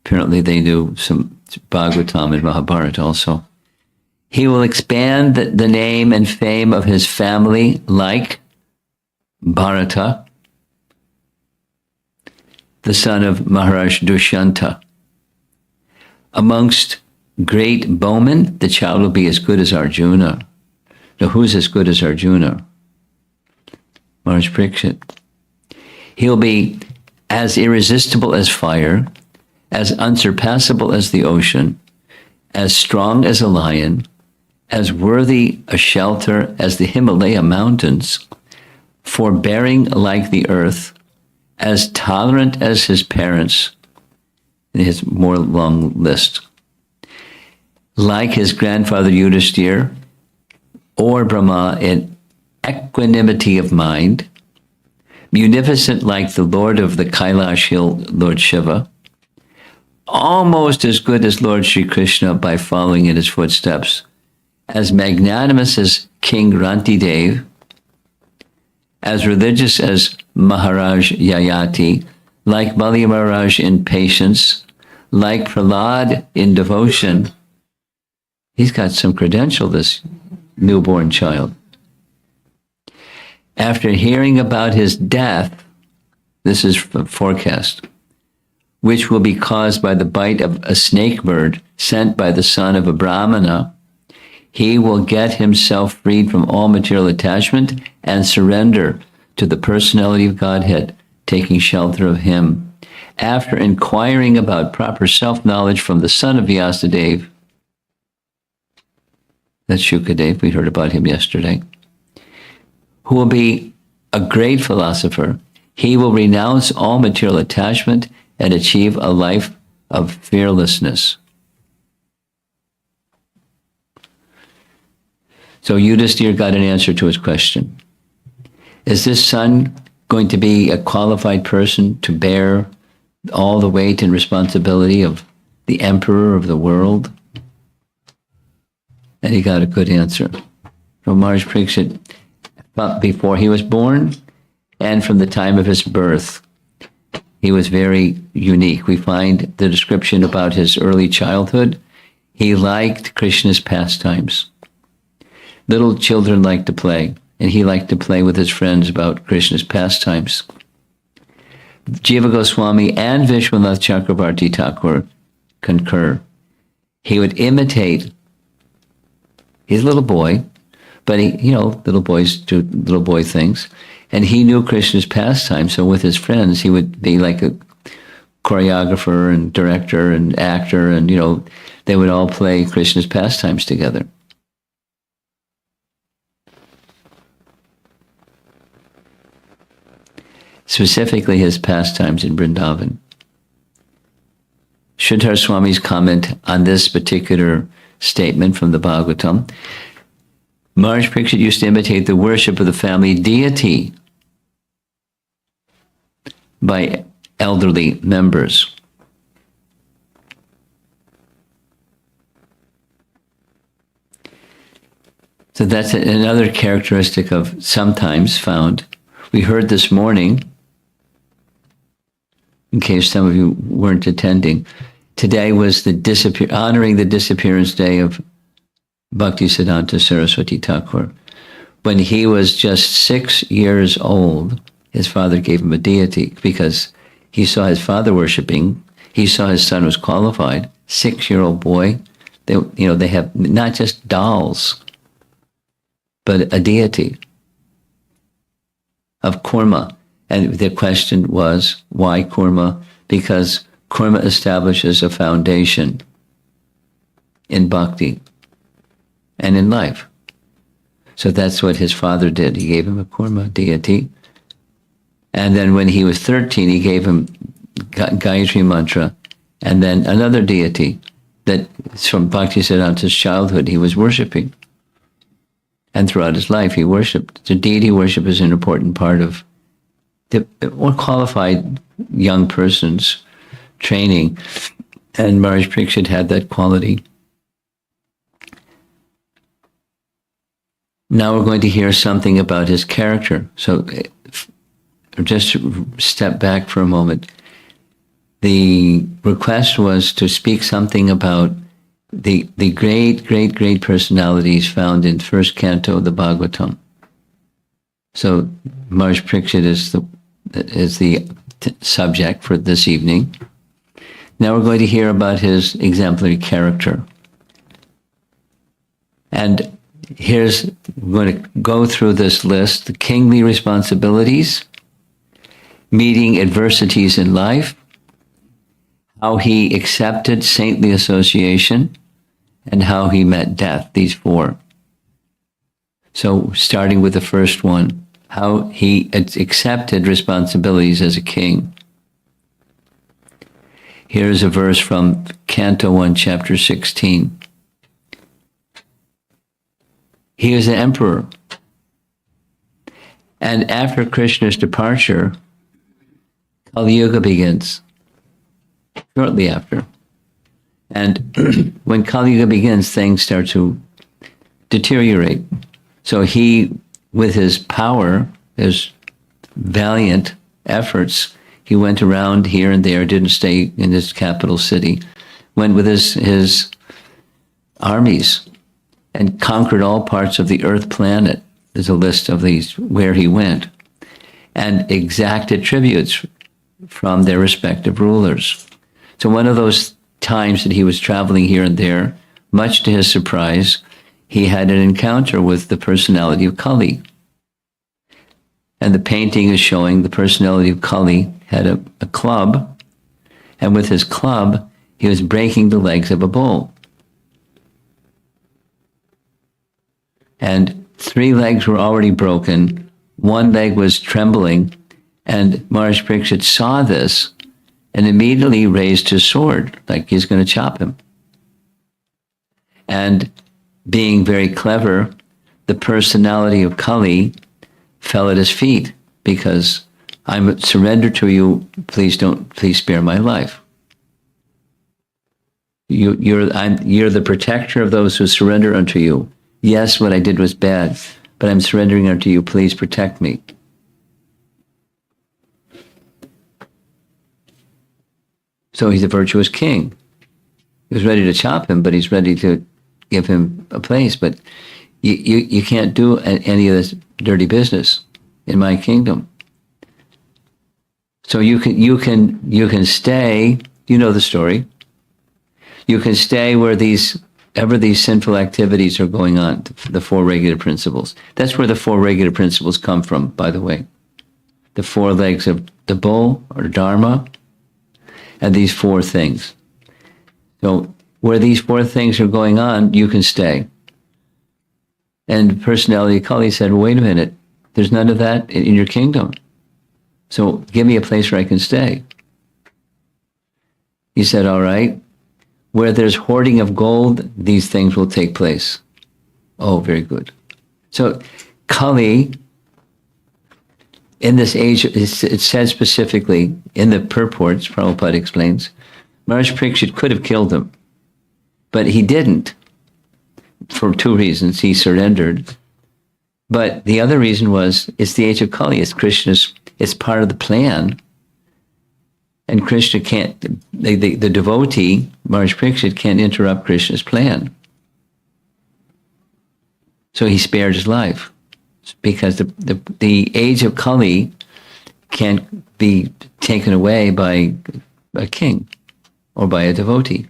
Apparently they knew some Bhagavatam and Mahabharata also. He will expand the name and fame of his family like Bharata, the son of Maharaj Dushyanta. Amongst great bowmen, the child will be as good as Arjuna. Now, who's as good as Arjuna? Maharaj Parikshit. He'll be as irresistible as fire, as unsurpassable as the ocean, as strong as a lion, as worthy a shelter as the Himalaya mountains, forbearing like the earth, as tolerant as his parents. And his more long list. Like his grandfather Yudhishthir or Brahma equanimity of mind, munificent like the Lord of the Kailash Hill, Lord Shiva, almost as good as Lord Sri Krishna by following in his footsteps, as magnanimous as King Rantidev, as religious as Maharaj Yayati, like Bali Maharaj in patience, like Prahlad in devotion. He's got some credential, this newborn child. After hearing about his death, this is a forecast, which will be caused by the bite of a snake bird sent by the son of a Brahmana, he will get himself freed from all material attachment and surrender to the personality of Godhead, taking shelter of him. After inquiring about proper self-knowledge from the son of Vyasadeva, that's Shukadev, we heard about him yesterday, who will be a great philosopher, he will renounce all material attachment and achieve a life of fearlessness. So Yudhisthira got an answer to his question. Is this son going to be a qualified person to bear all the weight and responsibility of the emperor of the world? And he got a good answer from Maharaj Parikshit before he was born and from the time of his birth. He was very unique. We find the description about his early childhood. He liked Krishna's pastimes. Little children like to play, and he liked to play with his friends about Krishna's pastimes. Jiva Goswami and Vishwanath Chakravarti Thakur concur. He would imitate. He's a little boy, but little boys do little boy things. And he knew Krishna's pastime, so with his friends, he would be like a choreographer and director and actor, and, they would all play Krishna's pastimes together. Specifically his pastimes in Vrindavan. Sridhar Swami's comment on this particular statement from the Bhagavatam, Maharaj Parikshit used to imitate the worship of the family deity by elderly members. So that's another characteristic of sometimes found. We heard this morning, in case some of you weren't attending, today was honoring the disappearance day of Bhaktisiddhanta Saraswati Thakur. When he was just 6 years old, his father gave him a deity because he saw his father worshiping. He saw his son was qualified. 6-year-old boy. They have not just dolls, but a deity of kurma. And the question was, why kurma? Because kurma establishes a foundation in bhakti and in life. So that's what his father did. He gave him a kurma deity. And then when he was 13, he gave him Gayatri mantra, and then another deity that from Bhaktisiddhanta's childhood he was worshipping. And throughout his life he worshipped. So deity worship is an important part of the more qualified young person's training. And Maharaj Parikshit had that quality. Now we're going to hear something about his character. So just step back for a moment. The request was to speak something about the great personalities found in first canto of the Bhagavatam. So Maharaj Parikshit is the subject for this evening. Now we're going to hear about his exemplary character. And we're going to go through this list: the kingly responsibilities, meeting adversities in life, how he accepted saintly association, and how he met death, these 4. So starting with the first one, how he accepted responsibilities as a king. Here's a verse from Canto 1, chapter 16. He is the emperor. And after Krishna's departure, Kali Yuga begins, shortly after. And when Kali Yuga begins, things start to deteriorate. So he, with his power, his valiant efforts, he went around here and there, didn't stay in his capital city, went with his armies and conquered all parts of the earth planet. There's a list of these where he went, and exacted tributes from their respective rulers. So one of those times that he was traveling here and there, much to his surprise, he had an encounter with the personality of Kali. And the painting is showing the personality of Kali had a club, and with his club, he was breaking the legs of a bull. And 3 legs were already broken, 1 leg was trembling, and Maharaj Parikshit saw this and immediately raised his sword, like he's going to chop him. And being very clever, the personality of Kali fell at his feet, because I'm surrendered to you, please spare my life. You're the protector of those who surrender unto you. Yes, what I did was bad, but I'm surrendering unto you, please protect me. So he's a virtuous king. He was ready to chop him, but he's ready to give him a place. But you can't do any of this dirty business in my kingdom. So you can stay. You know the story. You can stay where these sinful activities are going on. The 4 regular principles. That's where the 4 regular principles come from, by the way. The 4 legs of the bull, or Dharma, and these 4 things. So where these 4 things are going on, you can stay. And personality of Kali said, wait a minute, there's none of that in your kingdom. So give me a place where I can stay. He said, all right, where there's hoarding of gold, these things will take place. Oh, very good. So Kali, in this age, it said specifically in the purports, Prabhupada explains, Maharaj Parikshit could have killed him, but he didn't, for 2 reasons. He surrendered. But the other reason was, it's the age of Kali. It's part of the plan. And Krishna can't, the devotee, Maharaj Parikshit, can't interrupt Krishna's plan. So he spared his life, because the age of Kali can't be taken away by a king or by a devotee.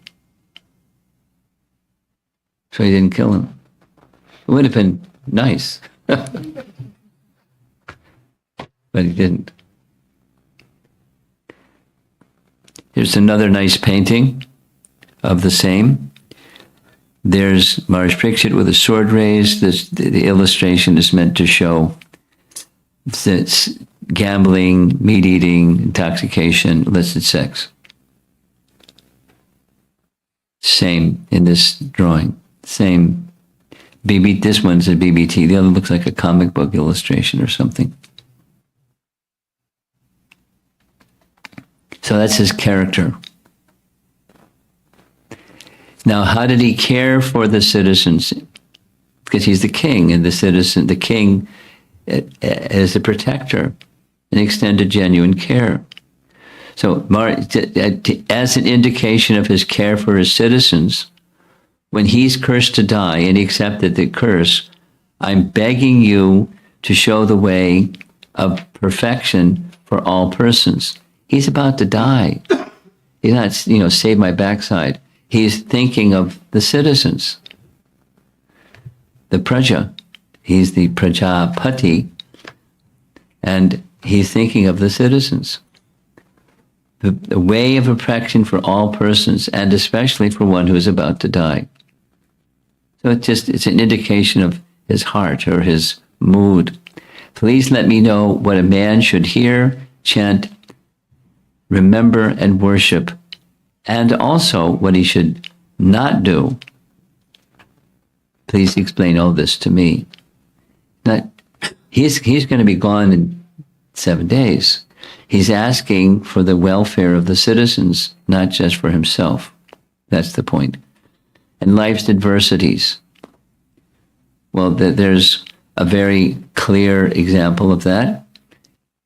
So he didn't kill him. It would have been nice, but he didn't. Here's another nice painting of the same. There's Maharaj Parikshit with a sword raised. The illustration is meant to show that gambling, meat eating, intoxication, illicit sex. Same in this drawing. Same. This one's a BBT. The other looks like a comic book illustration or something. So that's his character. Now, how did he care for the citizens? Because he's the king, and the king is a protector, and extended genuine care. So, as an indication of his care for his citizens, when he's cursed to die and he accepted the curse, I'm begging you to show the way of perfection for all persons. He's about to die. He's not, save my backside. He's thinking of the citizens. The praja. He's the prajapati. And he's thinking of the citizens. The way of perfection for all persons, and especially for one who is about to die. So it's an indication of his heart or his mood. Please let me know what a man should hear, chant, remember, and worship, and also what he should not do. Please explain all this to me. He's going to be gone in 7 days. He's asking for the welfare of the citizens, not just for himself. That's the point. And life's adversities. Well, there's a very clear example of that.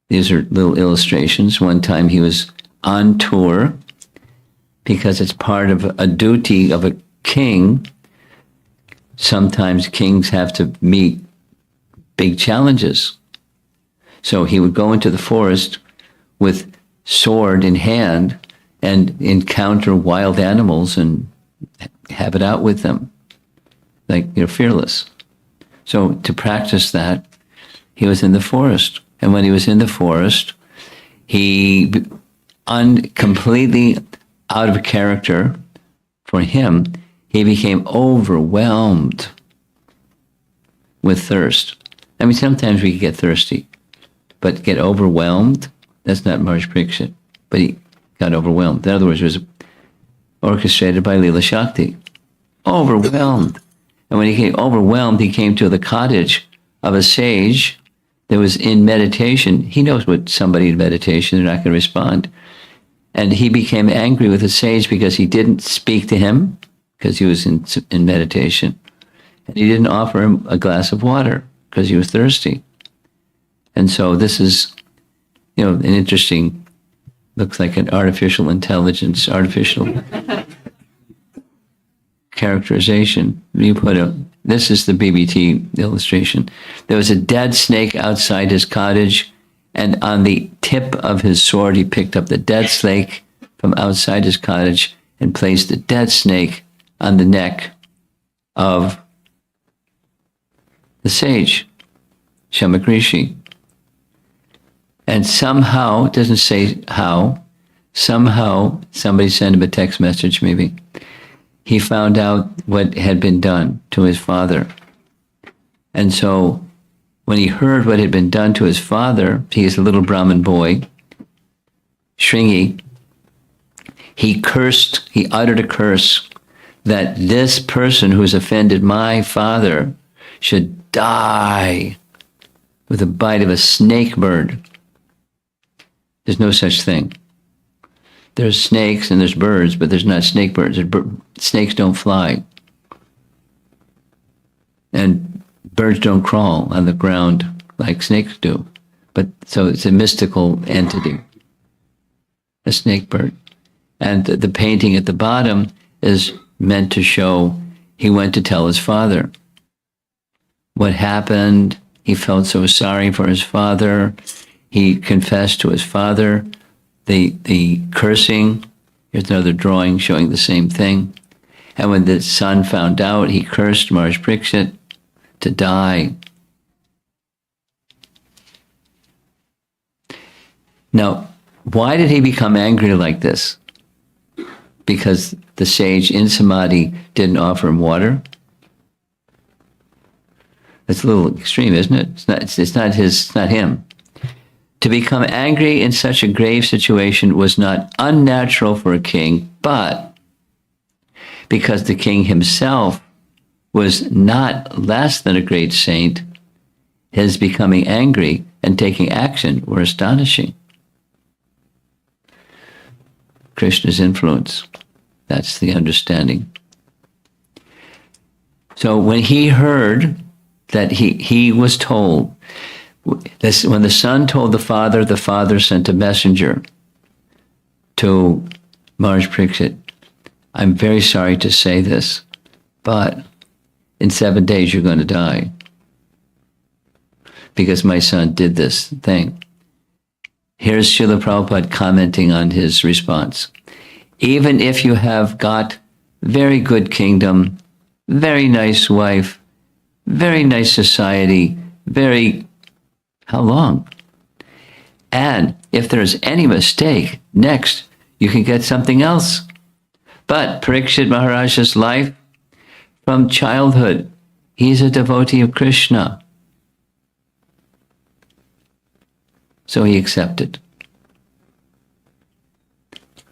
These are little illustrations. One time he was on tour because it's part of a duty of a king. Sometimes kings have to meet big challenges. So he would go into the forest with sword in hand and encounter wild animals and have it out with them, like, fearless. So to practice that, he was in the forest. And when he was in the forest, he, completely out of character for him, he became overwhelmed with thirst. I mean, sometimes we get thirsty, but get overwhelmed, that's not Maharaj Parikshit. But he got overwhelmed. In other words, it was orchestrated by Leela Shakti. Overwhelmed. And when he came overwhelmed, he came to the cottage of a sage that was in meditation. He knows what somebody in meditation, they're not going to respond. And he became angry with the sage because he didn't speak to him, because he was in meditation. And he didn't offer him a glass of water because he was thirsty. And so this is, an interesting, looks like an artificial intelligence, artificial characterization. This is the BBT illustration. There was a dead snake outside his cottage, and on the tip of his sword, he picked up the dead snake from outside his cottage and placed the dead snake on the neck of the sage, Shamakrishi. And somehow, it doesn't say how, somehow, somebody sent him a text message maybe, he found out what had been done to his father. And so when he heard what had been done to his father, he is a little Brahmin boy, Shringi, he uttered a curse that this person who's offended my father should die with a bite of a snake bird. There's no such thing. There's snakes and there's birds, but there's not snake birds. Snakes don't fly. And birds don't crawl on the ground like snakes do. But so it's a mystical entity, a snake bird. And the painting at the bottom is meant to show he went to tell his father what happened. He felt so sorry for his father. He confessed to his father the cursing. Here's another drawing showing the same thing. And when the son found out, he cursed Maharaj Parikshit to die. Now, why did he become angry like this? Because the sage in Samadhi didn't offer him water? That's a little extreme, isn't it? It's not him. To become angry in such a grave situation was not unnatural for a king, but because the king himself was not less than a great saint, his becoming angry and taking action were astonishing. Krishna's influence, that's the understanding. So when he heard that he was told, when the son told the father sent a messenger to Maharaj Parikshit, I'm very sorry to say this, but in 7 days you're going to die because my son did this thing. Here's Srila Prabhupada commenting on his response. Even if you have got very good kingdom, very nice wife, very nice society, how long? And if there's any mistake, next, you can get something else. But Parikshit Maharaja's life, from childhood, he's a devotee of Krishna. So he accepted.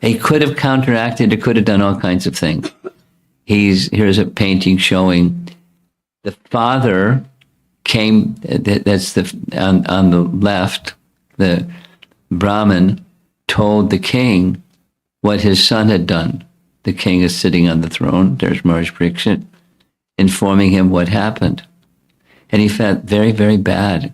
He could have counteracted, he could have done all kinds of things. Here's a painting showing the father came, that's on the left, the Brahmin told the king what his son had done. The king is sitting on the throne, there's Maharaj Parikshit, informing him what happened. And he felt very, very bad.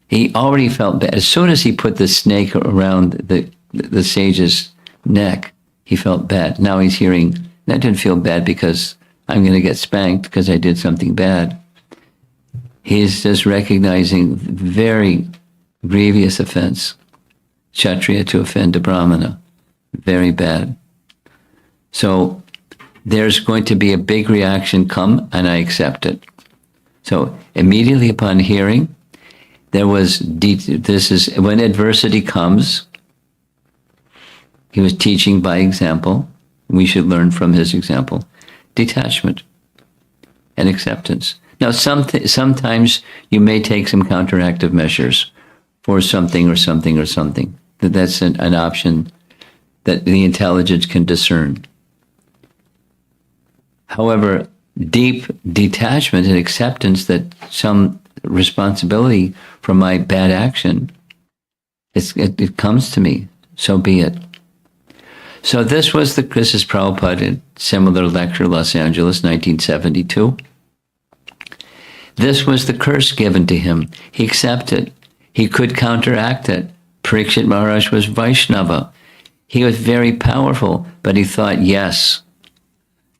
He already felt bad. As soon as he put the snake around the sage's neck, he felt bad. Now he's hearing, I didn't feel bad because I'm going to get spanked because I did something bad. He's just recognizing very grievous offense. Kshatriya to offend a Brahmana. Very bad. So there's going to be a big reaction come, and I accept it. So immediately upon hearing, there was, this is, when adversity comes, he was teaching by example. We should learn from his example. Detachment and acceptance. Now, sometimes you may take some counteractive measures for something or something or something. That's an option that the intelligence can discern. However, deep detachment and acceptance that some responsibility for my bad action, it comes to me, so be it. So this is Prabhupada in similar lecture, Los Angeles, 1972. This was the curse given to him. He accepted. He could counteract it. Parikshit Maharaj was Vaishnava. He was very powerful, but he thought, yes,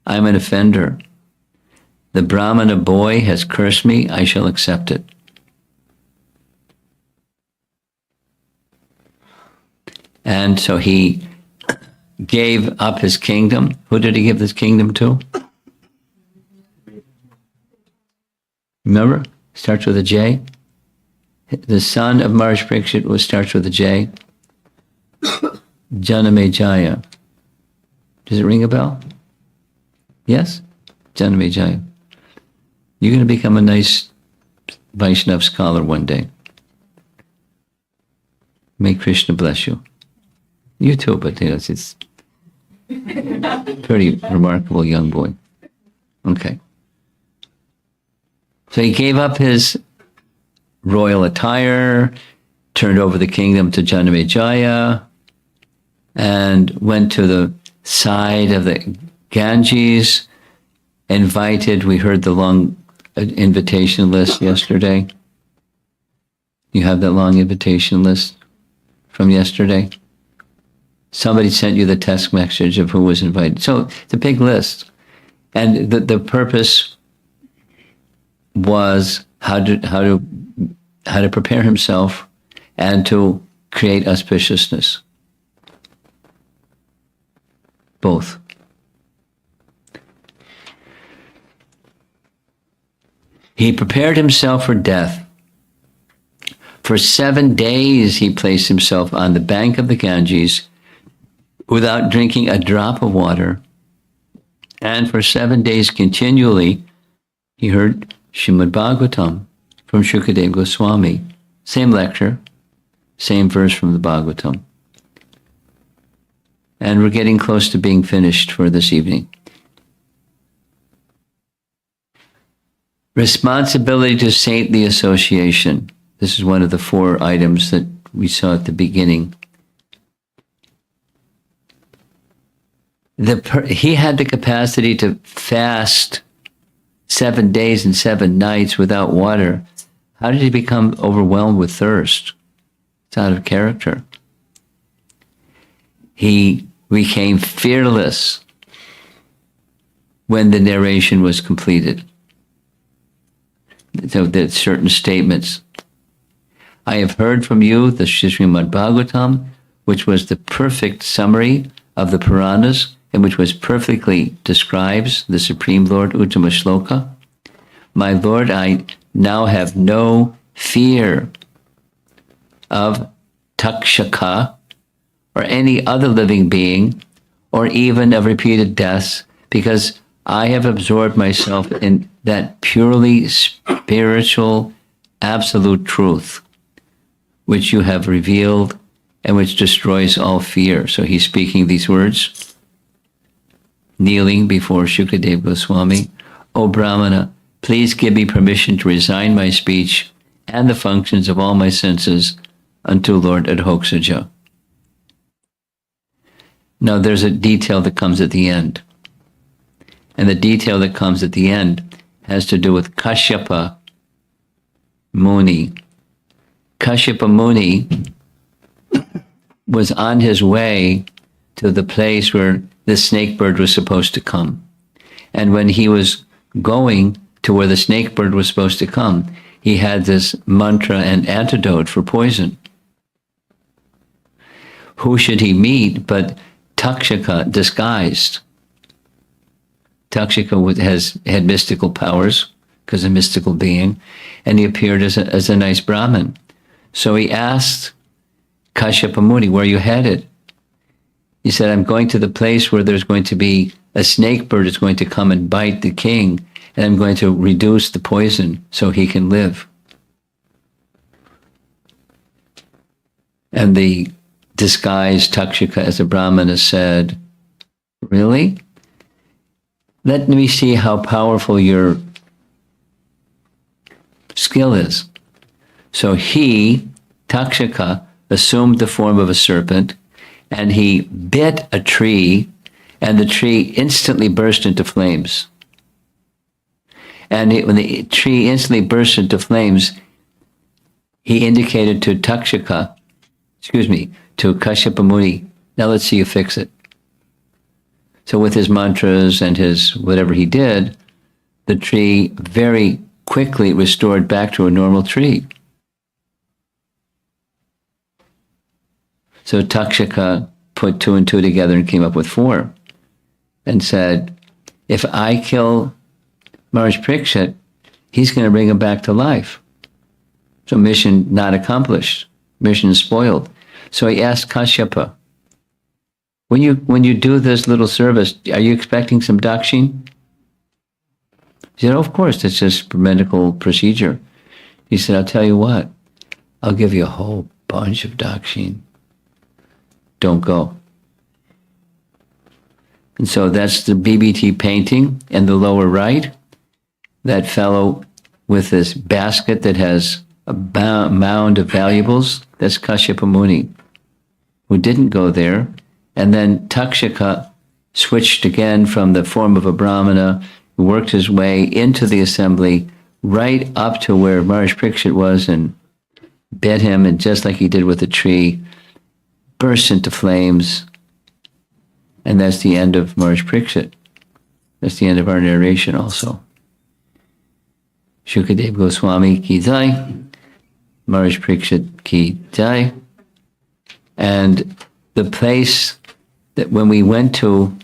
I'm an offender. The Brahmana boy has cursed me, I shall accept it. And so he gave up his kingdom. Who did he give this kingdom to? Remember? Starts with a J. The son of Maharaj Parikshit starts with a J. Janamejaya. Does it ring a bell? Yes? Janamejaya. You're going to become a nice Vaishnav scholar one day. May Krishna bless you. You too, but it's pretty remarkable young boy. Okay. So he gave up his royal attire, turned over the kingdom to Janamejaya, and went to the side of the Ganges, invited, we heard the long invitation list yesterday. You have that long invitation list from yesterday? Somebody sent you the text message of who was invited. So it's a big list. And the purpose was how to prepare himself and to create auspiciousness. Both. He prepared himself for death. For 7 days he placed himself on the bank of the Ganges without drinking a drop of water. And for 7 days continually, he heard Srimad Bhagavatam from Shukadeva Goswami. Same lecture, same verse from the Bhagavatam. And we're getting close to being finished for this evening. Responsibility to saintly association. This is one of the 4 items that we saw at the beginning. He had the capacity to fast 7 days and 7 nights without water. How did he become overwhelmed with thirst? It's out of character. He became fearless when the narration was completed. So there's certain statements. I have heard from you the Srimad Bhagavatam, which was the perfect summary of the Puranas, and which was perfectly describes the Supreme Lord Uttama Shloka. My Lord, I now have no fear of Takshaka or any other living being, or even of repeated deaths, because I have absorbed myself in that purely spiritual, absolute truth, which you have revealed and which destroys all fear. So he's speaking these words, kneeling before Shukadeva Goswami. O Brahmana, Please give me permission to resign my speech and the functions of all my senses unto Lord Adhokshaja. Now there's a detail that comes at the end. And the detail that comes at the end has to do with Kashyapa Muni. Kashyapa Muni was on his way to the place where the snake bird was supposed to come. And when he was going to where the snake bird was supposed to come, he had this mantra and antidote for poison. Who should he meet but Takshaka disguised? Takshaka had mystical powers because a mystical being, and he appeared as a nice Brahmin. So he asked Kashyapa Muni, where are you headed? He said, I'm going to the place where there's going to be a snake bird that's going to come and bite the king, and I'm going to reduce the poison so he can live. And the disguised Takshaka as a Brahmana said, really? Let me see how powerful your skill is. So he, Takshaka, assumed the form of a serpent, and he bit a tree, and the tree instantly burst into flames. And when the tree instantly burst into flames, he indicated to to Kashyapa Muni, now let's see you fix it. So with his mantras and his whatever he did, the tree very quickly restored back to a normal tree. So Takshaka put 2 and 2 together and came up with 4 and said, if I kill Maharaj Parikshit, he's going to bring him back to life. So mission not accomplished, mission spoiled. So he asked Kashyapa, when you do this little service, are you expecting some dakshin? He said, oh, of course, it's just medical procedure. He said, I'll tell you what, I'll give you a whole bunch of dakshin. Don't go. And so that's the BBT painting in the lower right. That fellow with this basket that has a mound of valuables, that's Kashyapa Muni, who didn't go there. And then Takshaka switched again from the form of a Brahmana, worked his way into the assembly, right up to where Maharaj Parikshit was, and bit him, and just like he did with the tree, burst into flames. And that's the end of Maharaj Parikshit. That's the end of our narration also. Shukadev Goswami ki jai, Maharaj Parikshit ki jai. And the place that when we went to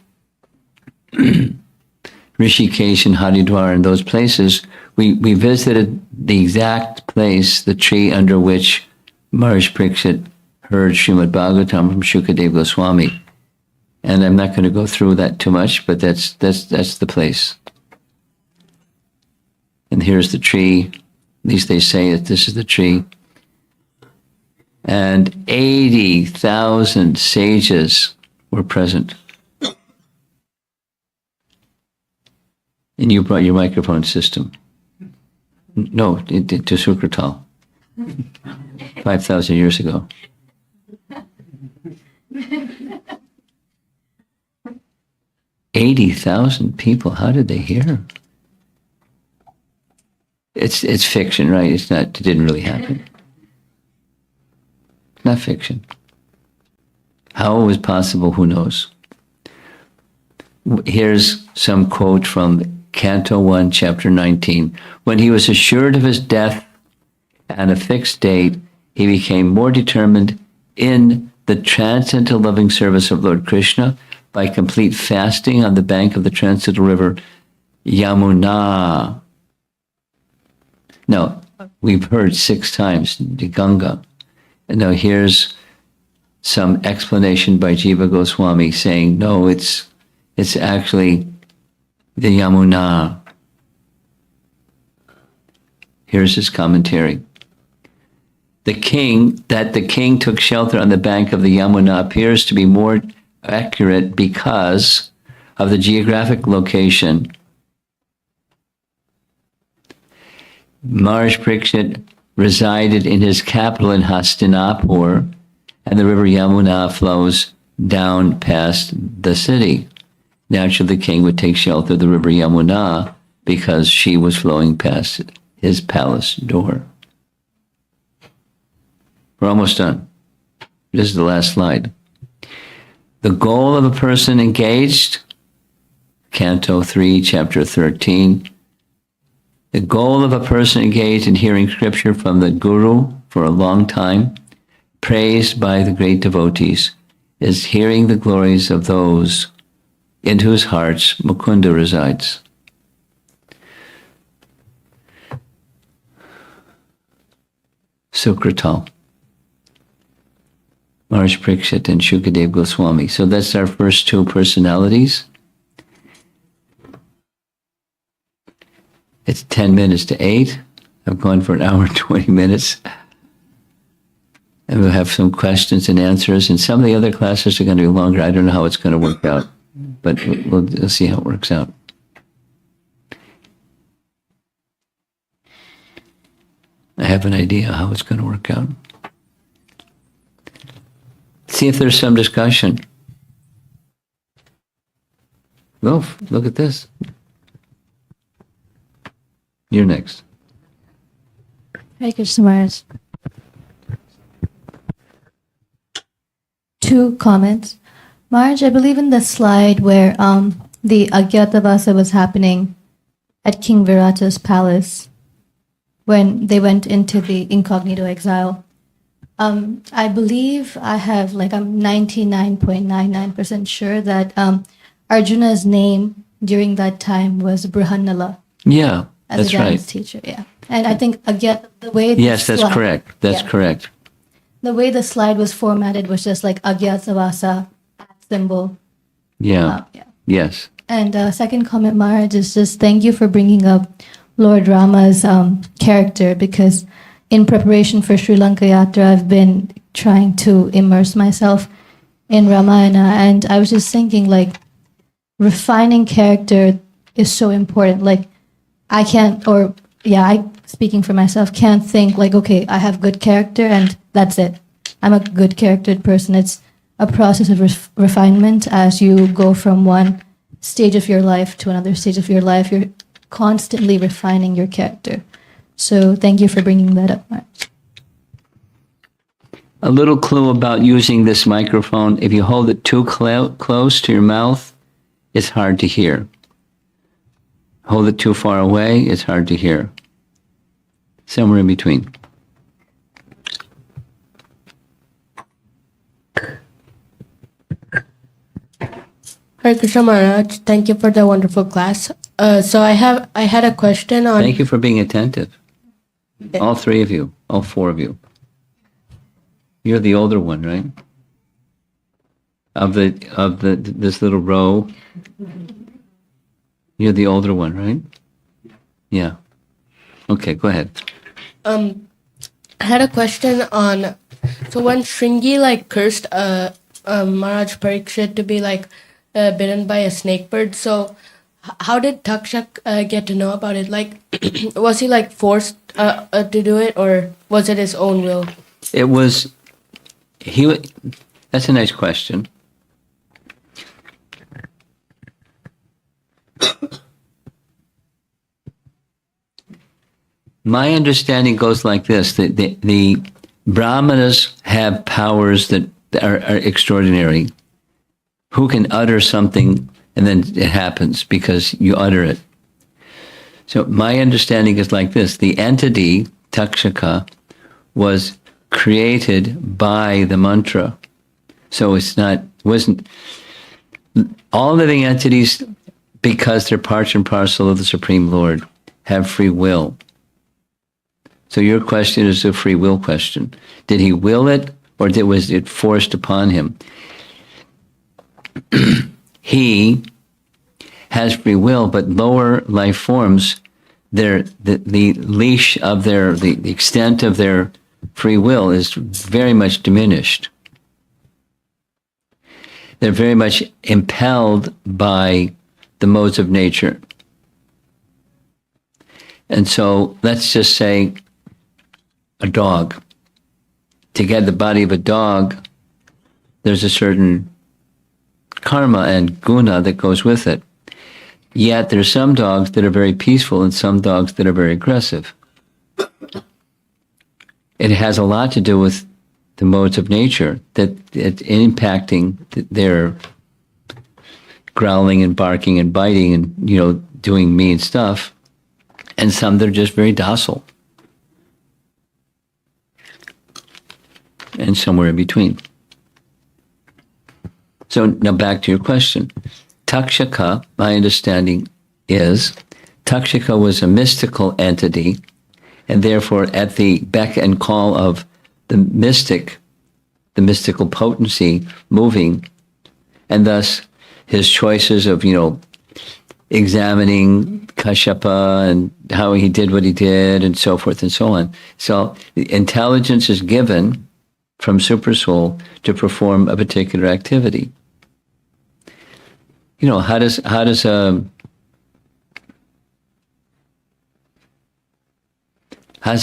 Rishikesh and Haridwar and those places, we visited the exact place, the tree under which Maharaj Parikshit heard Srimad Bhagavatam from Shukadev Goswami. And I'm not going to go through that too much, but that's the place. And here's the tree. At least they say that this is the tree. And 80,000 sages were present. And you brought your microphone system. No, to Sukratal. 5,000 years ago. $80,000 people. How did they hear? It's fiction, right? It's not. It didn't really happen. It's not fiction. How it was possible? Who knows? Here's some quote from Canto 1, Chapter 19. When he was assured of his death and a fixed date, he became more determined in the transcendental loving service of Lord Krishna by complete fasting on the bank of the transcendental river Yamuna. Now, we've heard 6 times the Ganga. And now here's some explanation by Jiva Goswami saying, no, it's actually the Yamuna. Here's his commentary. The king took shelter on the bank of the Yamuna appears to be more accurate because of the geographic location Maharaj Parikshit resided in his capital in Hastinapur, and the river Yamuna flows down past the city. Naturally, the king would take shelter of the river Yamuna because she was flowing past his palace door. We're almost done. This is the last slide. The goal of a person engaged, Canto 3, Chapter 13. The goal of a person engaged in hearing scripture from the Guru for a long time, praised by the great devotees, is hearing the glories of those in whose hearts Mukunda resides. Sukratal, Maharaj Parikshit and Shukadev Goswami. So that's our first two personalities. It's 10 minutes to 8. I've gone for an hour and 20 minutes. And we'll have some questions and answers. And some of the other classes are going to be longer. I don't know how it's going to work out, but we'll see how it works out. I have an idea how it's going to work out. See if there's some discussion. Oh, look at this. You're next. Hare Krishna Maharaj. 2 comments. Maharaj, I believe in the slide where the Agyatavasa was happening at King Virata's palace when they went into the incognito exile. I believe I'm 99.99% sure that Arjuna's name during that time was Brihannala. Yeah, As that's a dance right. teacher, yeah. And I think the way Yes, that's correct. That's correct. The way the slide was formatted was just like Agyatavasa symbol. Yeah. Yeah. Yes. And second comment, Maharaj, is just thank you for bringing up Lord Rama's character, because in preparation for Sri Lanka Yatra, I've been trying to immerse myself in Ramayana, and I was just thinking, like, refining character is so important. Like, I speaking for myself, can't think like, okay, I have good character and that's it. I'm a good charactered person. It's a process of refinement as you go from one stage of your life to another stage of your life. You're constantly refining your character. So thank you for bringing that up, Mark. A little clue about using this microphone. If you hold it too close to your mouth, it's hard to hear. Hold it too far away, it's hard to hear. Somewhere in between. Hare Krishna Maharaj, thank you for the wonderful class. So I had a question on. Thank you for being attentive. All 3 of you, all 4 of you. You're the older one, right? Of this little row. You're the older one, right? Yeah. Okay, go ahead. I had a question on. So when Shringi cursed Maharaj Parikshit to be bitten by a snake bird, so how did Takshak get to know about it? Was he forced to do it, or was it his own will? It was, that's a nice question. My understanding goes like this: the Brahmanas have powers that are extraordinary. Who can utter something and then it happens because you utter it. So my understanding is like this: the entity Takshaka was created by the mantra. So wasn't all living entities, because they're part and parcel of the Supreme Lord, have free will. So your question is a free will question. Did he will it, or was it forced upon him? He has free will, but lower life forms, the leash of the extent of their free will is very much diminished. They're very much impelled by the modes of nature. And so let's just say a dog. To get the body of a dog, there's a certain karma and guna that goes with it. Yet there's some dogs that are very peaceful and some dogs that are very aggressive. It has a lot to do with the modes of nature that it's impacting their growling and barking and biting and, doing mean stuff. And some that are just very docile. And somewhere in between. So now back to your question. Takshaka, my understanding is, Takshaka was a mystical entity, and therefore at the beck and call of the mystic, the mystical potency moving, and thus his choices of, examining Kashyapa and how he did what he did and so forth and so on. So the intelligence is given from Supersoul to perform a particular activity. How does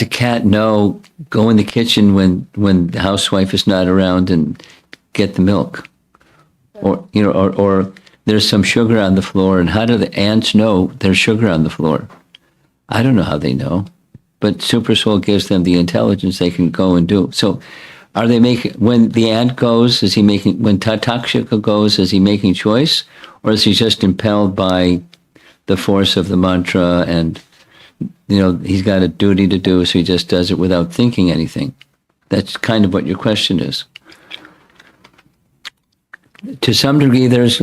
a cat know go in the kitchen when the housewife is not around and get the milk? Or there's some sugar on the floor, and how do the ants know there's sugar on the floor? I don't know how they know, but Supersoul gives them the intelligence they can go and do. So are they making, when the ant goes, when Takshaka goes, is he making choice? Or is he just impelled by the force of the mantra and, he's got a duty to do, so he just does it without thinking anything? That's kind of what your question is. To some degree, there's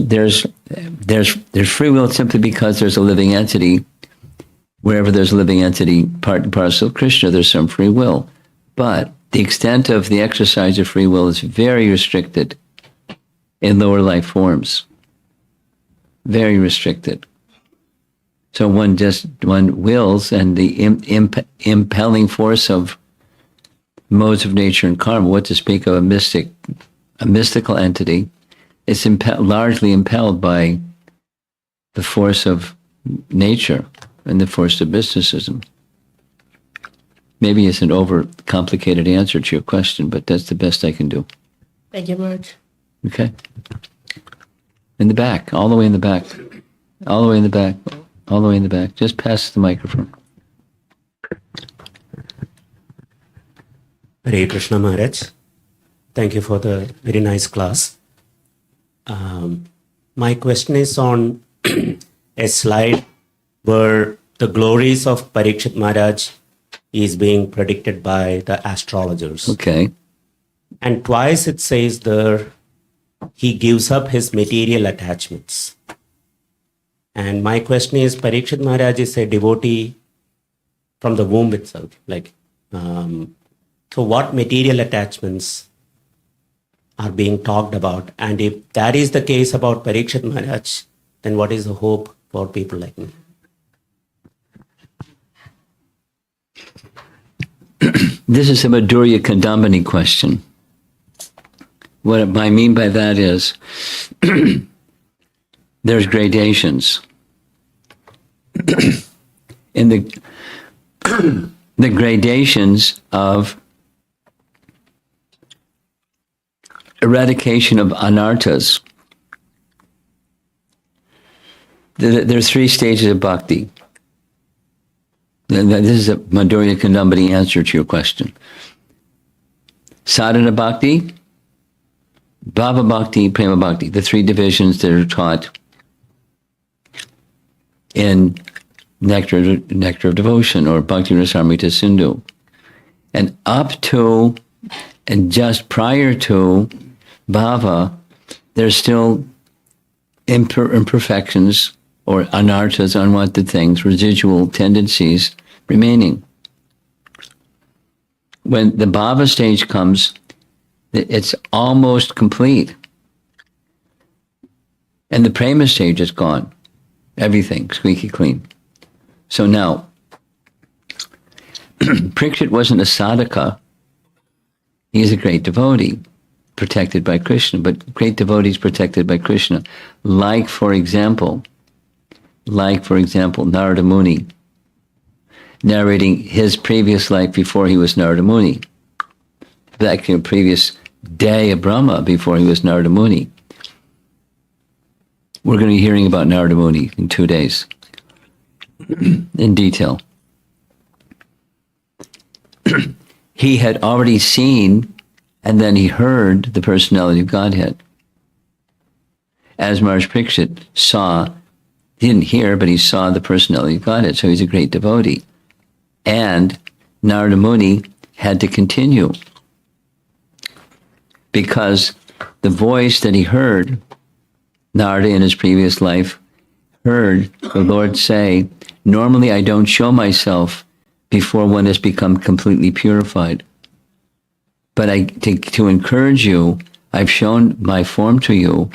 free will simply because there's a living entity. Wherever there's a living entity, part and parcel of Krishna, there's some free will. But the extent of the exercise of free will is very restricted in lower life forms. Very restricted. So one wills, and the impelling force of modes of nature and karma, what to speak of a mystical entity, it's largely impelled by the force of nature and the force of mysticism. Maybe it's an overcomplicated answer to your question, but that's the best I can do. Thank you, Maharaj. Okay. In the back, all the way in the back, all the way in the back, all the way in the back. Just pass the microphone. Hare Krishna Maharaj. Thank you for the very nice class. My question is on a slide where the glories of Parikshit Maharaj is being predicted by the astrologers. Okay. And twice it says there, he gives up his material attachments. And my question is, Parikshit Maharaj is a devotee from the womb itself. So what material attachments are being talked about? And if that is the case about Parikshit Maharaj, then what is the hope for people like me? This is a Madhurya Kandambani question. What I mean by that is there's gradations. In the gradations of eradication of anarthas, there's 3 stages of bhakti. This is a Madhurya Kandambani answer to your question. Sadhana bhakti, bhava bhakti, prema bhakti, the 3 divisions that are taught in Nectar of Devotion or Bhakti Rasamrita Sindhu. And up to and just prior to bhava, there's still imperfections or anarthas, unwanted things, residual tendencies remaining. When the bhava stage comes, it's almost complete. And the prema stage is gone. Everything squeaky clean. So now, Parikshit wasn't a sadhaka. He is a great devotee, protected by Krishna, but great devotees protected by Krishna. Like, for example, Narada Muni. narrating his previous life before he was Narada Muni. Back in the previous day of Brahma, before he was Narada Muni. We're going to be hearing about Narada Muni in 2 days, in detail. He had already seen, and then he heard the personality of Godhead. As Maharaj Parikshit saw, he didn't hear, but he saw the personality of Godhead, so he's a great devotee. And Narada Muni had to continue, because the voice that he heard, Narada in his previous life, heard the Lord say, normally I don't show myself before one has become completely purified. But to encourage you, I've shown my form to you,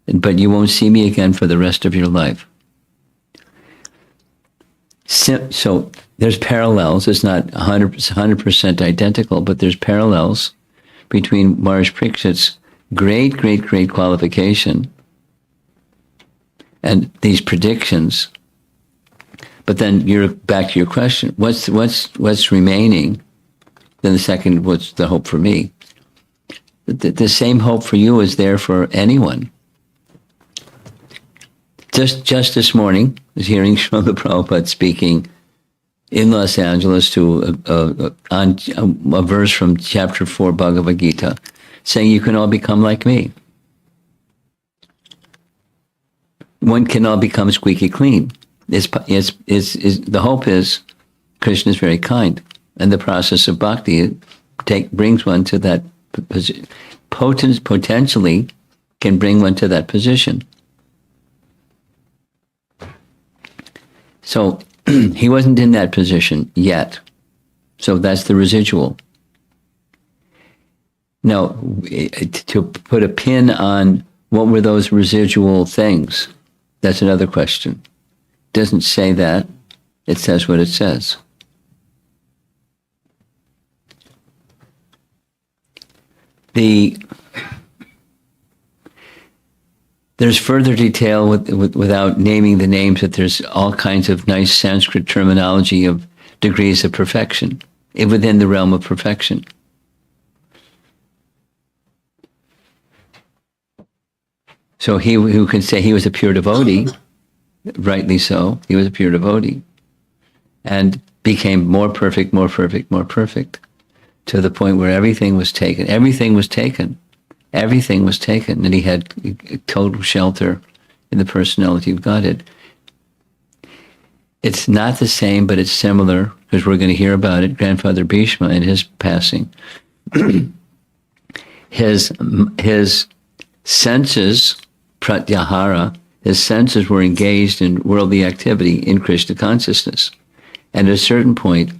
but you won't see me again for the rest of your life. So there's parallels. It's not 100% identical, but there's parallels between Maharaj Parikshit's great qualification and these predictions. But then you're back to your question. What's remaining? Then the second, what's the hope for me? The same hope for you is there for anyone. Just this morning, I was hearing Srila Prabhupada speaking in Los Angeles to on a verse from chapter 4 Bhagavad Gita, saying you can all become like me. One can all become squeaky clean. The hope is Krishna is very kind, and the process of bhakti brings one to that position. Potentially can bring one to that position. So he wasn't in that position yet. So that's the residual. Now, to put a pin on what were those residual things, that's another question. It doesn't say that. It says what it says. There's further detail without naming the names, that there's all kinds of nice Sanskrit terminology of degrees of perfection within the realm of perfection. So he who can say he was a pure devotee, rightly so, he was a pure devotee, and became more perfect, to the point where everything was taken, and he had total shelter in the personality of Godhead. It's not the same, but it's similar, because we're going to hear about it. Grandfather Bhishma and his passing. his senses, pratyahara, his senses were engaged in worldly activity in Krishna consciousness. And at a certain point,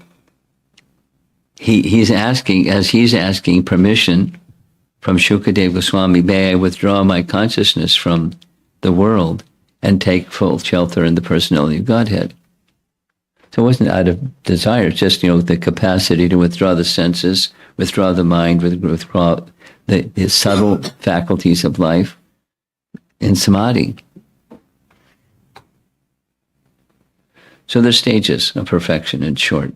he's asking permission from Shukadeva Goswami, may I withdraw my consciousness from the world and take full shelter in the personality of Godhead. So it wasn't out of desire, it's just, the capacity to withdraw the senses, withdraw the mind, withdraw the subtle faculties of life in samadhi. So there's stages of perfection, in short.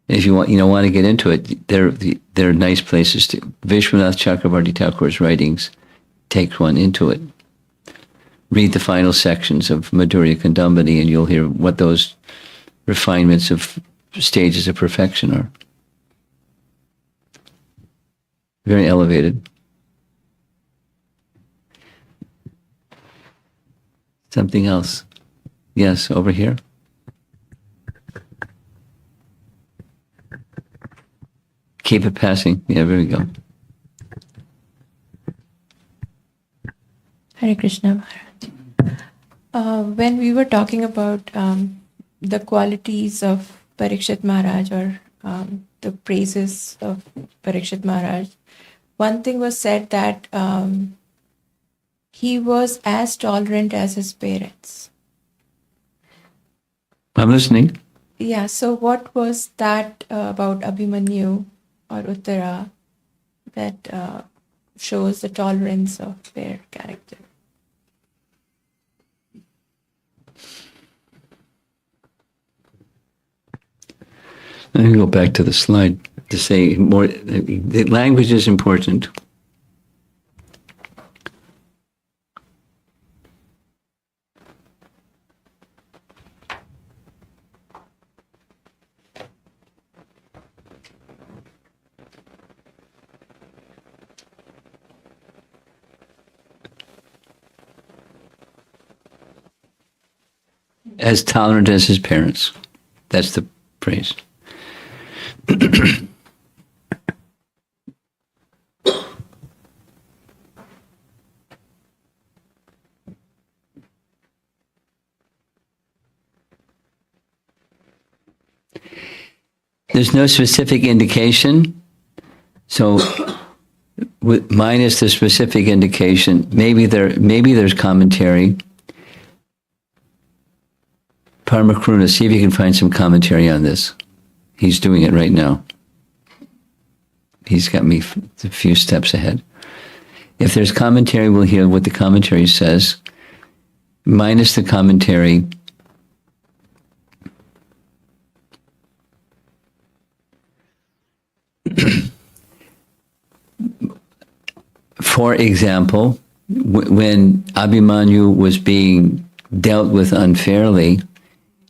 If you want to get into it, there are nice places to. Vishwanath Chakravarti Thakur's writings take one into it. Read the final sections of Madhurya Kandambani, and you'll hear what those refinements of stages of perfection are. Very elevated. Something else. Yes, over here. Keep it passing. Yeah, there we go. Hare Krishna Maharaj. When we were talking about the qualities of Parikshit Maharaj, or the praises of Parikshit Maharaj, one thing was said that he was as tolerant as his parents. I'm listening. Yeah, so what was that about Abhimanyu or Uttara that shows the tolerance of their character? Let me go back to the slide to say more. The language is important. As tolerant as his parents. That's the phrase. There's no specific indication, so minus the specific indication, maybe there's commentary. Paramakruna, see if you can find some commentary on this. He's doing it right now. He's got me a few steps ahead. If there's commentary, we'll hear what the commentary says. Minus the commentary, for example, when Abhimanyu was being dealt with unfairly,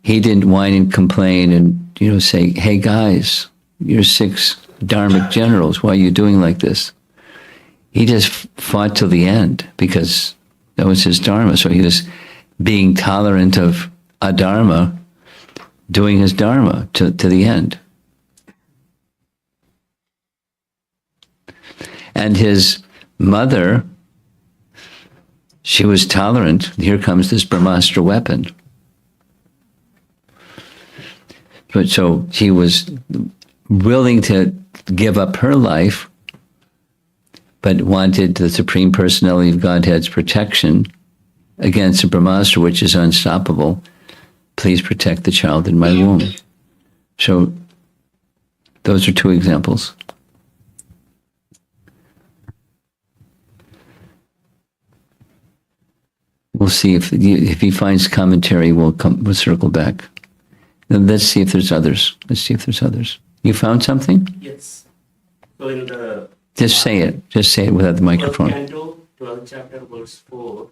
he didn't whine and complain and, say, hey guys, you're 6 dharmic generals, why are you doing like this? He just fought till the end because that was his dharma. So he was being tolerant of adharma, doing his dharma to the end. And his mother, she was tolerant. Here comes this Brahmastra weapon. But so he was willing to give up her life, but wanted the Supreme Personality of Godhead's protection against the Brahmastra, which is unstoppable. Please protect the child in my womb. So those are 2 examples. We'll see if he finds commentary. We'll circle back. And let's see if there's others. You found something? Yes. So in the Just say it. Just say it without the microphone. Canto, 12th chapter, verse 4,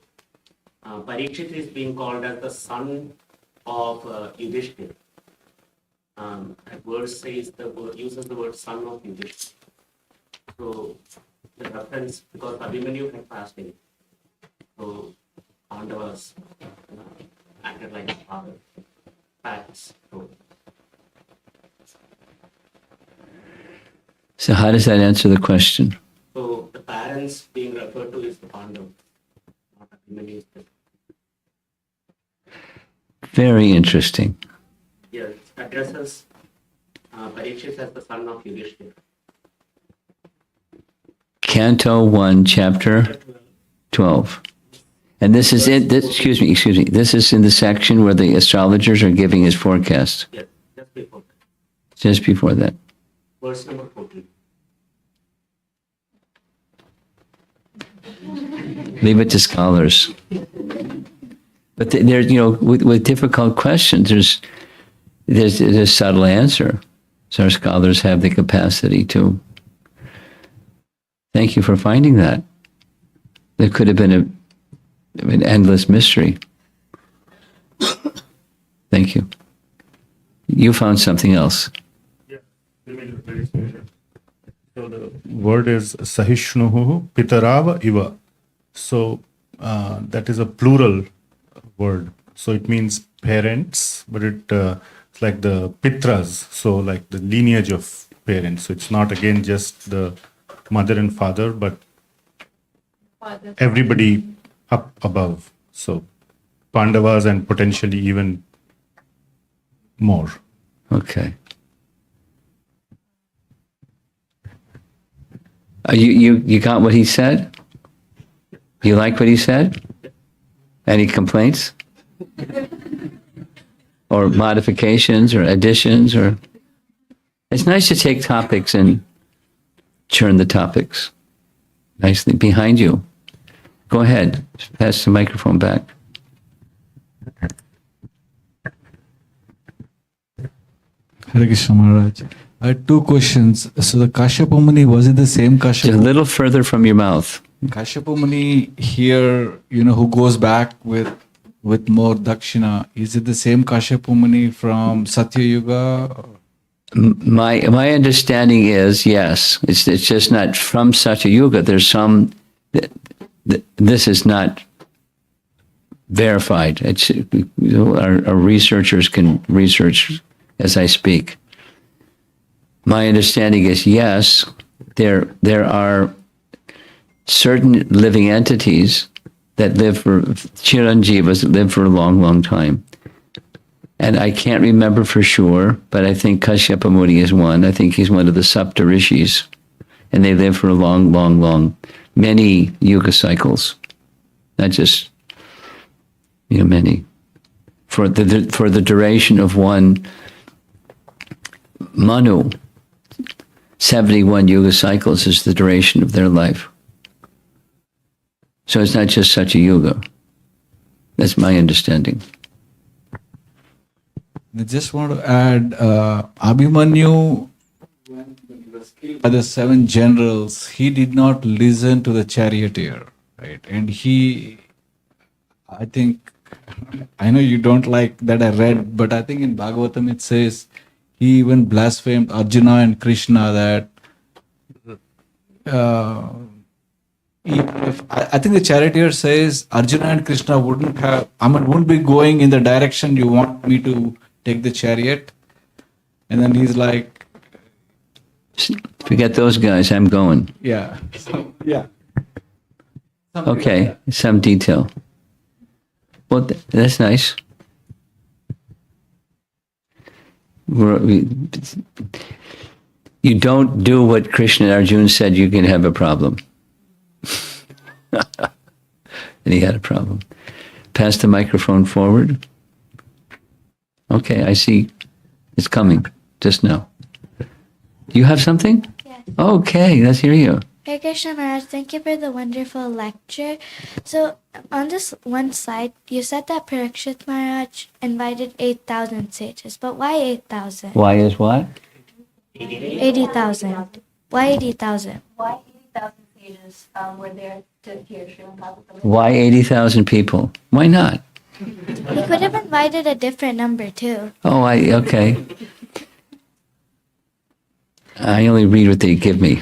Parikshit is being called as the son of Yudhishthira. That verse says uses the word son of Yudhishthira. So the reference, because Abhimanyu had passed away, so Pandavas acted like a father. Parents. So how does that answer the question? So the parents being referred to is the Pandavas, not Abhimanyu. Very interesting. Yes, addresses Parikshit as the son of Yudhishthira. Canto 1, chapter 12. And this is it. Excuse me. This is in the section where the astrologers are giving his forecast. Yes, just before that. Just before that. Verse number 14. Leave it to scholars. But there's, with difficult questions, there's a subtle answer. So our scholars have the capacity to. Thank you for finding that. There could have been an endless mystery. Thank you. You found something else. Yeah. So the word is Sahishnuhu Pitarava Iva. So that is a plural word. So it means parents, but it's like the Pitras, so like the lineage of parents. So it's not again just the mother and father, but everybody up above. So Pandavas and potentially even more. Okay. You got what he said? You like what he said? Any complaints? Or modifications or additions or? It's nice to take topics and churn the topics. Nicely behind you. Go ahead. Pass the microphone back. Hare Krishna Maharaj. I had two questions. So the Kashyapa Muni, was it the same Just a Kashyapa? little further from your mouth. Kashyapa Muni here, who goes back with more dakshina, is it the same Kashyapa Muni from Satya Yuga? My understanding is yes. It's just not from such a yuga. There's some. This is not verified. It's our researchers can research as I speak. My understanding is yes. There are certain living entities that live for Chiranjivas that live for a long, long time. And I can't remember for sure, but I think Kashyapa Muni is one. I think he's one of the Sapta Rishis. And they live for a long, long, long, many yuga cycles. Not just, many. For the duration of one Manu, 71 yuga cycles is the duration of their life. So it's not just such a yuga. That's my understanding. I just want to add, Abhimanyu, when he was killed by the 7 generals, he did not listen to the charioteer, right? And I know you don't like that I read, but I think in Bhagavatam it says he even blasphemed Arjuna and Krishna that even if I think the charioteer says Arjuna and Krishna wouldn't be going in the direction you want me to take the chariot. And then he's like, Forget those guys, I'm going. yeah. So, yeah. Okay, some detail. Well, that's nice. You don't do what Krishna and Arjuna said, you can have a problem. And he had a problem. Pass the microphone forward. Okay, I see it's coming just now. Do you have something? Yes. Okay, let's hear you. Hare Krishna Maharaj, thank you for the wonderful lecture. So, on this one slide, you said that Parikshit Maharaj invited 8,000 sages, but why 8,000? Why is what? 80,000. Why 80,000? Why 80,000 sages were there to hear Srimad Bhagavatam? Why 80,000 people? Why not? You could have invited a different number too. Oh, okay. I only read what they give me.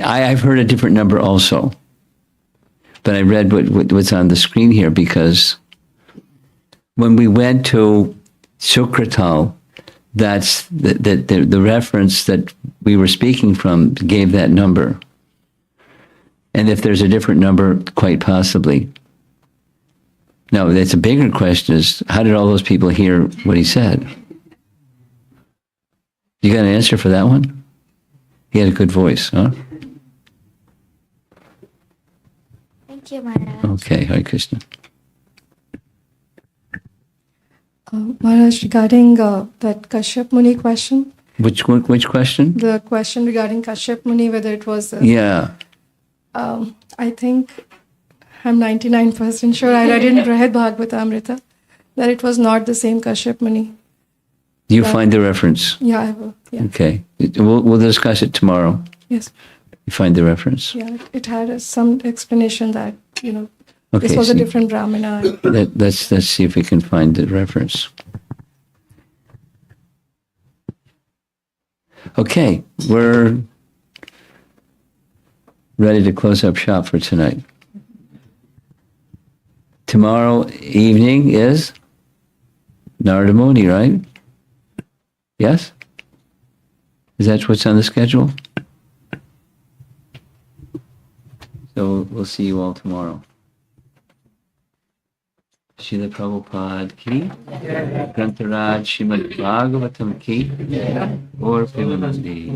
I've heard a different number also. But I read what's on the screen here because when we went to Sukratal, that's the reference that we were speaking from gave that number. And if there's a different number, quite possibly. Now, that's a bigger question is, how did all those people hear what he said? You got an answer for that one? He had a good voice, huh? Thank you, Maharaj. Okay, Hare Krishna. Maharaj, regarding that Kashyap Muni question, Which question? the question regarding Kashyap Muni, whether it was, Yeah. I think I'm 99% sure I read in Brihad Bhagavatamrita that it was not the same Kashyap Muni. Do you find the reference? Yeah, I will. Yeah. Okay. We'll discuss it tomorrow. Yes. You find the reference. Yeah, it had some explanation that, Okay, this was a so different Brahmana. let's see if we can find the reference. Okay, we're ready to close up shop for tonight. Tomorrow evening is Narada Muni, right? Yes? Is that what's on the schedule? So we'll see you all tomorrow. Srila Prabhupada ki, Grantaraj Srimad Bhagavatam ki, or Premanandi.